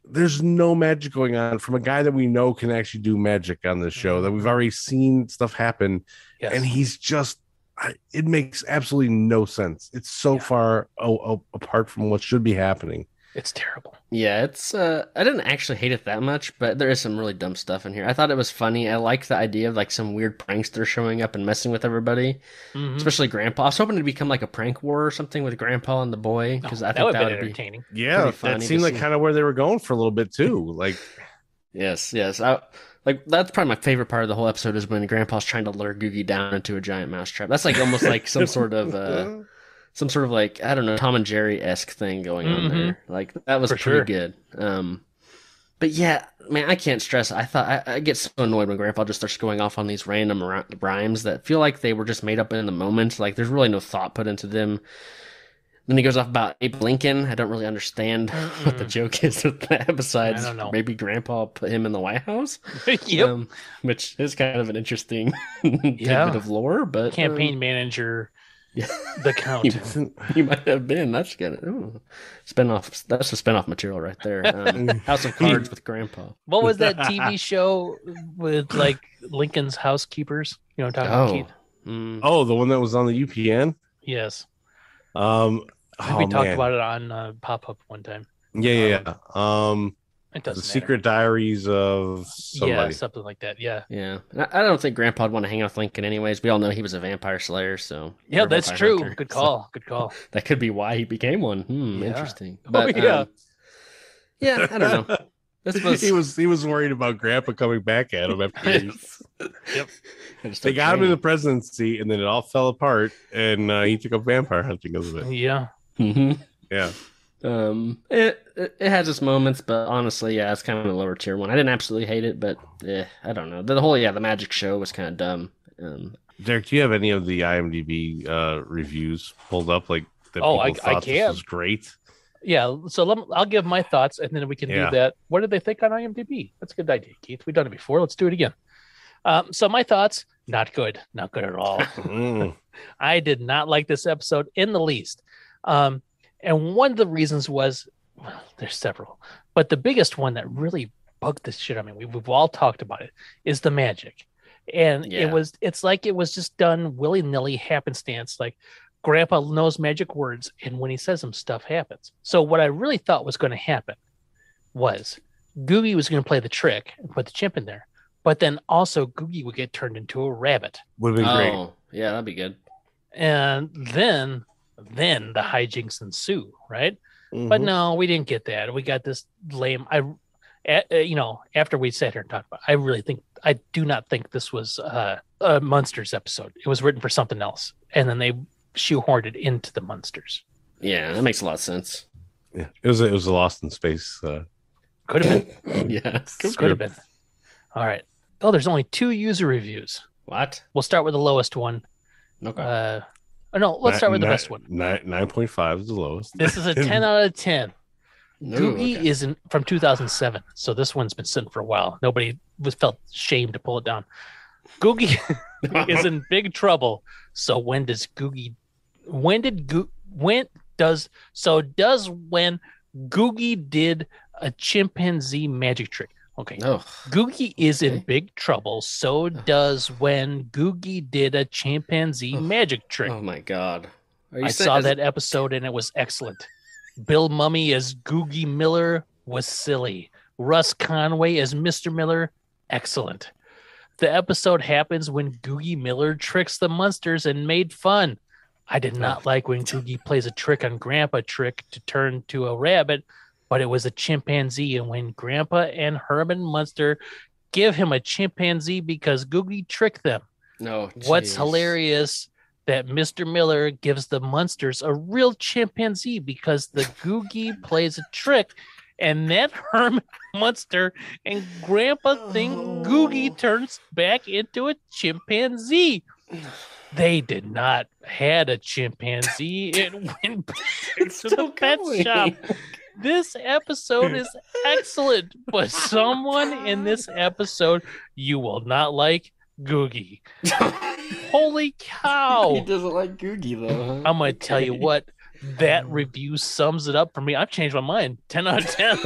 there's no magic going on from a guy that we know can actually do magic on this show, that we've already seen stuff happen. Yes. And he's just, it makes absolutely no sense. It's so far apart from what should be happening. It's terrible. Yeah, it's I didn't actually hate it that much, but there is some really dumb stuff in here. I thought it was funny. I like the idea of like some weird prankster showing up and messing with everybody, especially Grandpa. I was hoping to become like a prank war or something with Grandpa and the boy, because I think that would be entertaining. Yeah, that seemed like kind of where they were going for a little bit too. Like, yes. That's probably my favorite part of the whole episode, is when Grandpa's trying to lure Googie down into a giant mousetrap. That's like almost like some sort of like, I don't know, Tom and Jerry-esque thing going on there. Like, that was pretty good. But yeah, man, I can't stress. I get so annoyed when Grandpa just starts going off on these random rhymes that feel like they were just made up in the moment. Like, there's really no thought put into them. Then he goes off about Abe Lincoln. I don't really understand what the joke is with that, besides maybe Grandpa put him in the White House. Yep. Which is kind of an interesting tidbit of lore. But campaign manager... The Count. You might have been. That's good. Ooh. Spinoff. That's a spinoff material right there. House of Cards with Grandpa. What was that TV show with like Lincoln's housekeepers? You know what I'm talking about, Keith? Oh, the one that was on the UPN? Yes. We talked about it on Pop Up one time. Yeah. It The doesn't Secret Diaries of somebody. Yeah, something like that. Yeah. Yeah. I don't think Grandpa'd want to hang out with Lincoln anyways. We all know he was a vampire slayer, so. Yeah, or that's vampire true. hunter, Good so call. Good call. that could be why he became one. Yeah. Interesting. But, yeah. Yeah, I don't know. He was worried about Grandpa coming back at him after Yep. They got him in the presidency, and then it all fell apart, and he took up vampire hunting because of it. Yeah. Mm-hmm. Yeah. It has its moments, but honestly, yeah, it's kind of a lower tier one. I didn't absolutely hate it, but I don't know. The whole the magic show was kind of dumb. Derek, do you have any of the IMDb reviews pulled up? Like that I thought can. This was great. Yeah. So I'll give my thoughts, and then we can do that. What did they think on IMDb? That's a good idea, Keith. We've done it before. Let's do it again. So my thoughts, not good at all. I did not like this episode in the least. And one of the reasons was, well, there's several, but the biggest one that really bugged the shit. I mean, we've all talked about it, is the magic. And it's like it was just done willy-nilly happenstance. Like Grandpa knows magic words, and when he says them, stuff happens. So what I really thought was going to happen was Googie was going to play the trick and put the chimp in there. But then also Googie would get turned into a rabbit. Would have been great. Yeah, that'd be good. And then the hijinks ensue, right? Mm-hmm. But no, we didn't get that. We got this lame. After we sat here and talked about it, I do not think this was a Munsters episode. It was written for something else, and then they shoehorned it into the Munsters. Yeah, that makes a lot of sense. Yeah, it was a Lost in Space. Could have been. Yeah, could have been. All right. Oh, there's only 2 user reviews. What? We'll start with the lowest one. Okay. Let's start with the best one. 9.5 is the lowest. This is a 10 out of 10. No, Googie is from 2007, so this one's been sitting for a while. Nobody felt shame to pull it down. Googie is in big trouble. So when Googie did a chimpanzee magic trick? Okay. Oh, Googie is in big trouble. So does when Googie did a chimpanzee magic trick. Oh my God. I saw that episode and it was excellent. Bill Mummy as Googie Miller was silly. Russ Conway as Mr. Miller, excellent. The episode happens when Googie Miller tricks the Munsters and made fun. I did not like when Googie plays a trick on Grandpa trick to turn to a rabbit, but it was a chimpanzee. And when Grandpa and Herman Munster give him a chimpanzee because Googie tricked them. No, what's hilarious that Mr. Miller gives the Munsters a real chimpanzee because the Googie plays a trick, and that Herman Munster and Grandpa think Googie turns back into a chimpanzee. They did not had a chimpanzee. It went back to the pet shop. This episode is excellent, but someone in this episode you will not like Googie. Holy cow. He doesn't like Googie, though. Huh? I'm going to tell you what, that review sums it up for me. I've changed my mind. 10 out of 10.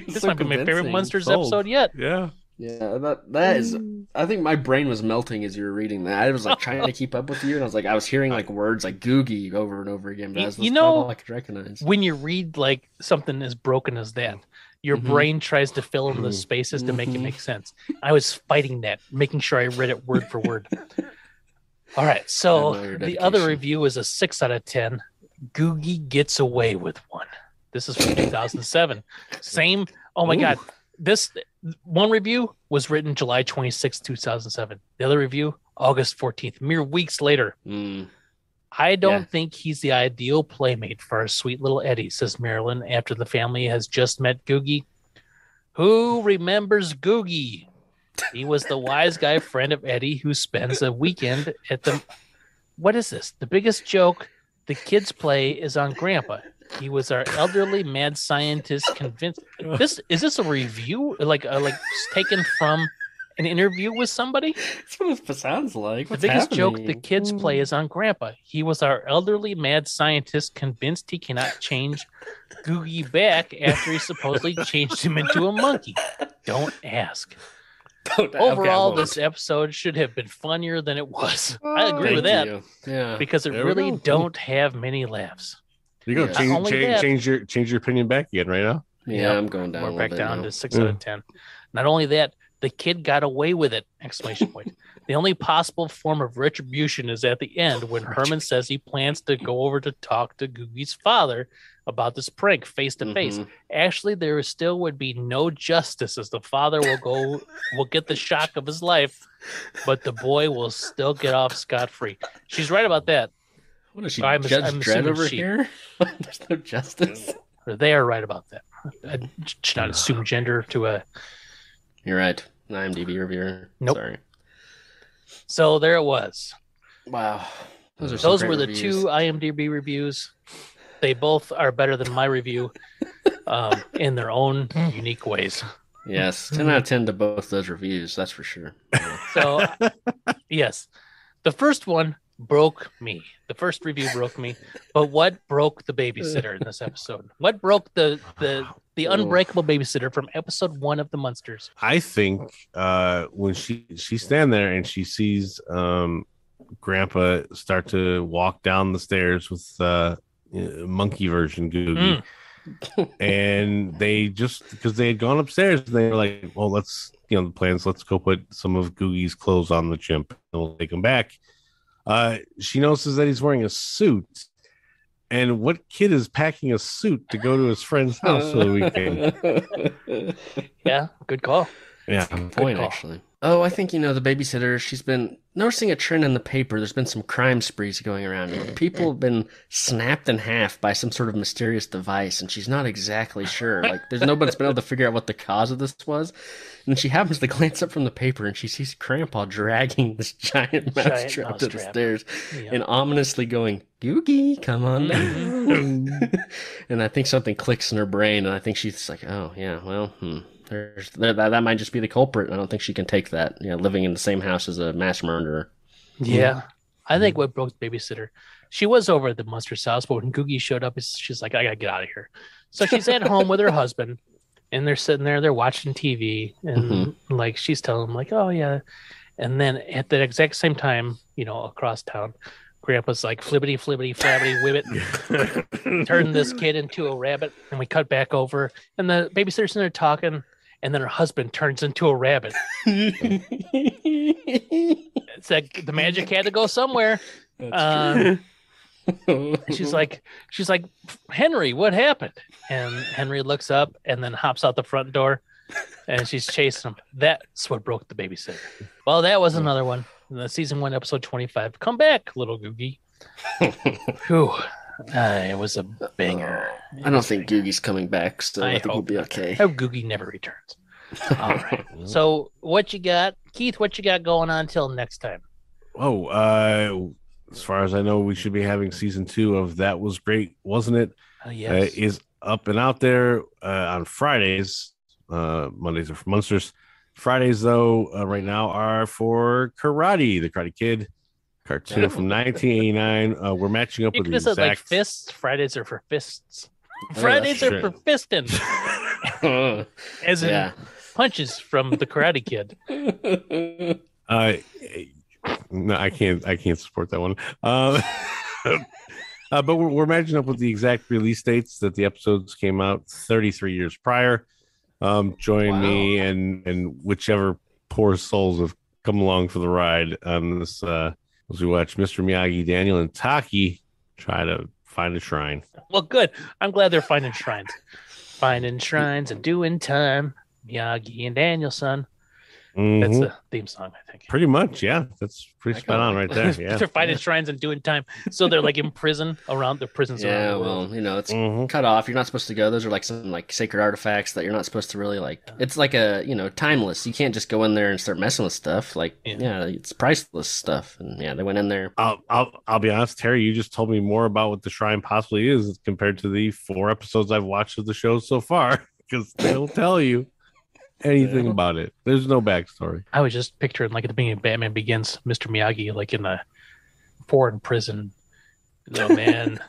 This might be my favorite Munsters episode yet. Yeah. Yeah, that is. I think my brain was melting as you were reading that. I was like trying to keep up with you, and I was hearing like words like Googie over and over again. But that's all I could recognize. When you read like something as broken as that, your brain tries to fill in the spaces to make it make sense. I was fighting that, making sure I read it word for word. All right, so the other review is a 6 out of 10. Googie gets away with one. This is from 2007. Same. Oh my God. This one review was written July 26, 2007. The other review, August 14th, mere weeks later. I don't think he's the ideal playmate for our sweet little Eddie, says Marilyn, after the family has just met Googie. Who remembers Googie? He was the wise guy friend of Eddie who spends a weekend at the... What is this? The biggest joke the kids play is on Grandpa. He was our elderly mad scientist convinced. Is this a review? Like taken from an interview with somebody? That's what it sounds like. The biggest joke the kids play is on Grandpa. He was our elderly mad scientist convinced he cannot change Googie back after he supposedly changed him into a monkey. Don't ask. Overall, this episode should have been funnier than it was. I agree with that. Yeah, because it really don't have many laughs. You're gonna change your opinion back again right now. Yeah, I'm going down. We're back down to 6 out of 10. Not only that, the kid got away with it! Exclamation point. The only possible form of retribution is at the end when Herman says he plans to go over to talk to Googie's father about this prank face to face. Actually, there still would be no justice as the father will get the shock of his life, but the boy will still get off scot-free. She's right about that. What is she, Judge Dredd over here? There's no justice. They are right about that. I should not assume gender to a... You're right. An IMDb reviewer. Nope. Sorry. So there it was. Wow. Those were the two IMDb reviews. They both are better than my review in their own unique ways. Yes. 10 out of 10 to both those reviews. That's for sure. So, yes. The first one broke me. The first review broke me. But what broke the babysitter in this episode? What broke the unbreakable babysitter from episode 1 of the Munsters? I think when she's standing there and she sees Grandpa start to walk down the stairs with monkey version Googie, and they just because they had gone upstairs, they were like, "Well, let's the plans. Let's go put some of Googie's clothes on the chimp, and we'll take him back." She notices that he's wearing a suit. And what kid is packing a suit to go to his friend's house for the weekend? Yeah, good call. Yeah, good point, actually. Oh, I think, the babysitter, she's been noticing a trend in the paper. There's been some crime sprees going around. People have been snapped in half by some sort of mysterious device, and she's not exactly sure. Like, there's nobody's been able to figure out what the cause of this was. And she happens to glance up from the paper, and she sees Grandpa dragging this giant mousetrap up the stairs and ominously going, "Googie, come on down." And I think something clicks in her brain, and I think she's like, oh, yeah, well, that might just be the culprit. I don't think she can take that, living in the same house as a mass murderer. Yeah. I think what broke the babysitter, she was over at the Munsters' house, but when Googie showed up, she's like, I gotta get out of here. So she's at home with her husband, and they're sitting there, they're watching TV, and like she's telling him, like, oh yeah. And then at the exact same time, across town, Grandpa's like, flibbity, flibbity, flabbity, whibbit, turn this kid into a rabbit. And we cut back over, and the babysitter's in there talking, and then her husband turns into a rabbit. It's like the magic had to go somewhere. She's like, Henry, what happened? And Henry looks up and then hops out the front door, and she's chasing him. That's what broke the babysitter. Well, that was another one. The season 1, episode 25. Come back, little Googie. Whew. It was a banger. I don't think Googie's coming back, so I think we'll be okay. I hope Googie never returns. All right. So what you got, Keith? What you got going on till next time? Oh, as far as I know, we should be having season 2 of That Was Great, Wasn't It? Yes. Is up and out there on Fridays. Mondays are for Munsters. Fridays, though, right now are for Karate, the Karate Kid cartoon from 1989. We're matching up with the exact... like fists. Fridays are for fists. Fridays are for fisting. As in punches from the Karate Kid. No, I can't support that one. But we're matching up with the exact release dates that the episodes came out 33 years prior. Join me and whichever poor souls have come along for the ride on this as we watch Mr. Miyagi, Daniel, and Taki try to find a shrine. Well, good. I'm glad they're finding shrines. Finding shrines and doing time. Miyagi and Daniel, son. That's the theme song, I think. Pretty much, yeah. That's pretty spot on right there. Yeah. They're finding shrines and doing time. So they're like in prison around the prisons around the world. Well, it's cut off. You're not supposed to go. Those are like some like sacred artifacts that you're not supposed to really like. It's like a, timeless. You can't just go in there and start messing with stuff. Like, it's priceless stuff. And they went in there. I'll be honest, Terry, you just told me more about what the shrine possibly is compared to the 4 episodes I've watched of the show so far, because they'll tell you anything about it. There's no backstory. I was just picturing, like at the beginning of Batman Begins, Mr. Miyagi, like in a foreign prison. No, man,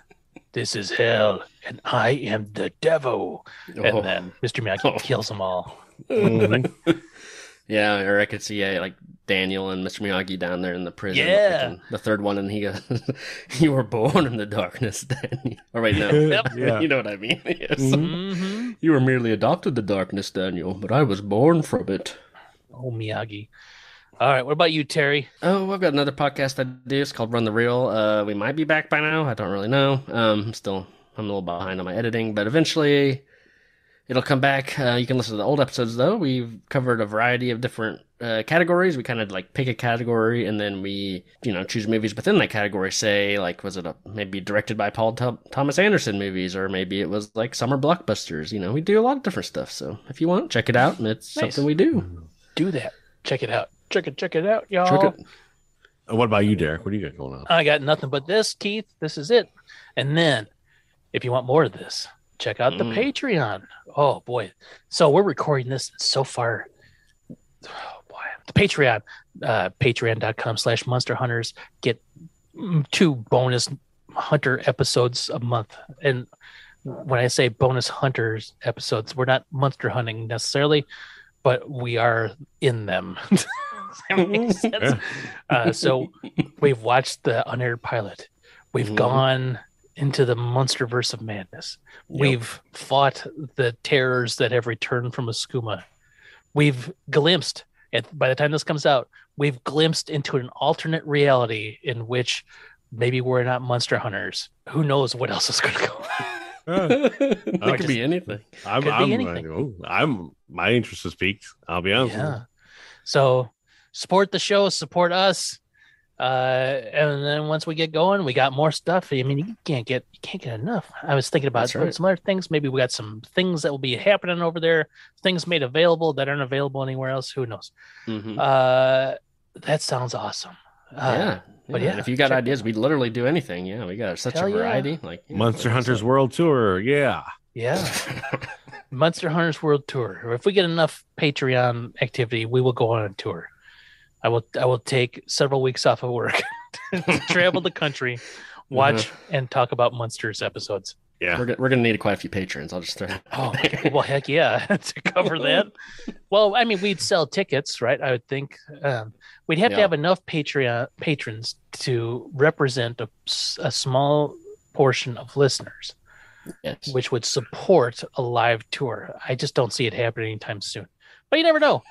this is hell, and I am the devil. And then Mr. Miyagi kills them all. Yeah, or I could see like Daniel and Mr. Miyagi down there in the prison. Yeah. Like the third one, and he goes, "You were born in the darkness, Daniel." Or wait, no. Yep. You know what I mean? Yes. You were merely adopted the darkness, Daniel, but I was born from it. Oh, Miyagi. All right, what about you, Terry? Oh, I've got another podcast I do. It's called Run the Reel. We might be back by now. I don't really know. I'm a little behind on my editing, but eventually it'll come back. You can listen to the old episodes, though. We've covered a variety of different categories. We kind of like pick a category, and then we, choose movies within that category. Say, like, was it maybe directed by Paul Thomas Anderson movies, or maybe it was like summer blockbusters. We do a lot of different stuff. So if you want, check it out, and it's something we do. Do that. Check it out. Check it out, y'all. What about you, Derek? What do you got going on? I got nothing but this, Keith. This is it. And then, if you want more of this, check out the Patreon. Oh, boy. So we're recording this so far. Oh, boy. The Patreon, patreon.com/Munster Hunters. Get 2 bonus Hunter episodes a month. And when I say bonus Hunters episodes, we're not monster hunting necessarily, but we are in them. That makes sense. So we've watched the unaired pilot. We've gone into the Monsterverse of madness. Yep. We've fought the terrors that have returned from a skooma. We've glimpsed, and by the time this comes out, we've glimpsed into an alternate reality in which maybe we're not monster hunters. Who knows what else is going to go on? It could be anything. My interest is piqued. I'll be honest. Yeah. So support the show, support us, and then once we get going, we got more stuff. I mean, you can't get enough. I was thinking about some other things. Maybe we got some things that will be happening over there. Things made available that aren't available anywhere else. Who knows? That sounds awesome. But yeah, if you got ideas, we'd literally do anything. Yeah, we got such a variety. Like Munster Hunters World Tour. Yeah. Munster Hunters World Tour. If we get enough Patreon activity, we will go on a tour. I will take several weeks off of work to travel the country, watch and talk about Munsters episodes. Yeah, we're gonna need quite a few patrons. I'll just throw. Oh, well, heck yeah, to cover that. Well, I mean, we'd sell tickets, right? I would think we'd have to have enough patrons to represent a small portion of listeners, which would support a live tour. I just don't see it happening anytime soon. But you never know.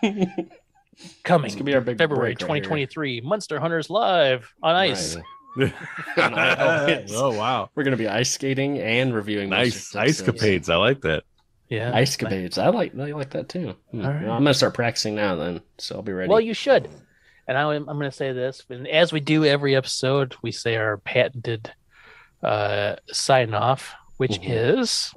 Coming be our big February 2023, Munster Hunters live on ice. Oh wow, we're gonna be ice skating and reviewing nice ice capades. I like that. Yeah, ice capades. I like that too. All right. I'm gonna start practicing now then, so I'll be ready. Well, you should. And I'm gonna say this, and as we do every episode, we say our patented sign off, which is.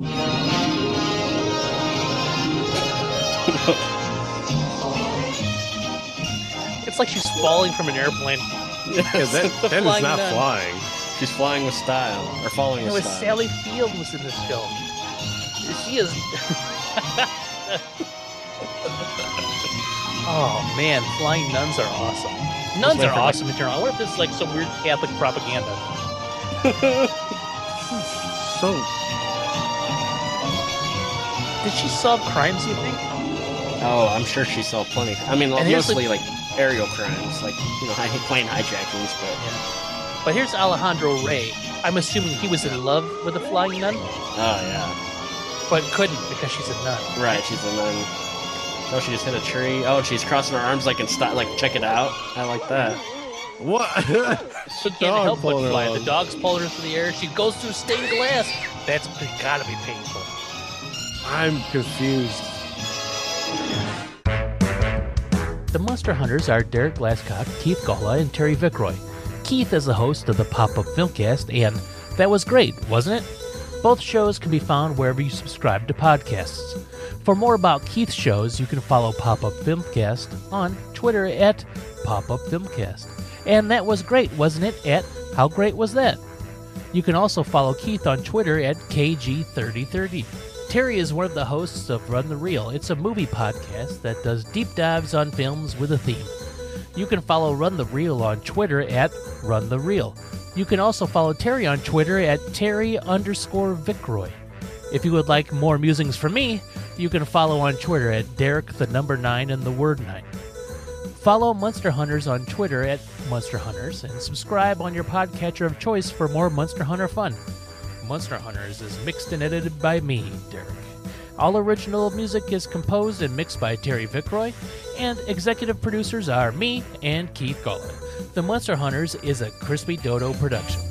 It's like she's falling from an airplane. Yeah, that is not flying. She's flying with style, or falling with style. Sally Field was in this film. She is. Oh man, flying nuns are awesome. Nuns are awesome in general. I wonder if this is like some weird Catholic propaganda. So, did she solve crimes? You think? Oh, I'm sure she solved plenty. I mean, mostly like aerial crimes, like plane hijackings, but But here's Alejandro Rey. I'm assuming he was in love with a flying nun. Oh yeah, but couldn't because she's a nun. Right, she's a nun. Oh, she just hit a tree. Oh, she's crossing her arms like in style, like check it out. I like that. What? She can't help but fly. The dog's pulling her through the air. She goes through stained glass. That's gotta be painful. I'm confused. The Munster Hunters are Derek Glascock, Keith Gawla, and Terry Vickroy. Keith is the host of the Pop-Up Filmcast, and that was great, wasn't it? Both shows can be found wherever you subscribe to podcasts. For more about Keith's shows, you can follow Pop-Up Filmcast on Twitter at Pop-Up Filmcast. And that was great, wasn't it? At How Great Was That? You can also follow Keith on Twitter at KG3030. Terry is one of the hosts of Run the Reel. It's a movie podcast that does deep dives on films with a theme. You can follow Run the Reel on Twitter at Run the Reel. You can also follow Terry on Twitter at Terry_Vickroy. If you would like more musings from me, you can follow on Twitter at Derek9 and the word 9. Follow Munster Hunters on Twitter at Munster Hunters and subscribe on your podcatcher of choice for more Munster Hunter fun. Munster Hunters is mixed and edited by me, Derek. All original music is composed and mixed by Terry Vickroy, and executive producers are me and Keith Gawla. The Munster Hunters is a Krispy Dodo production.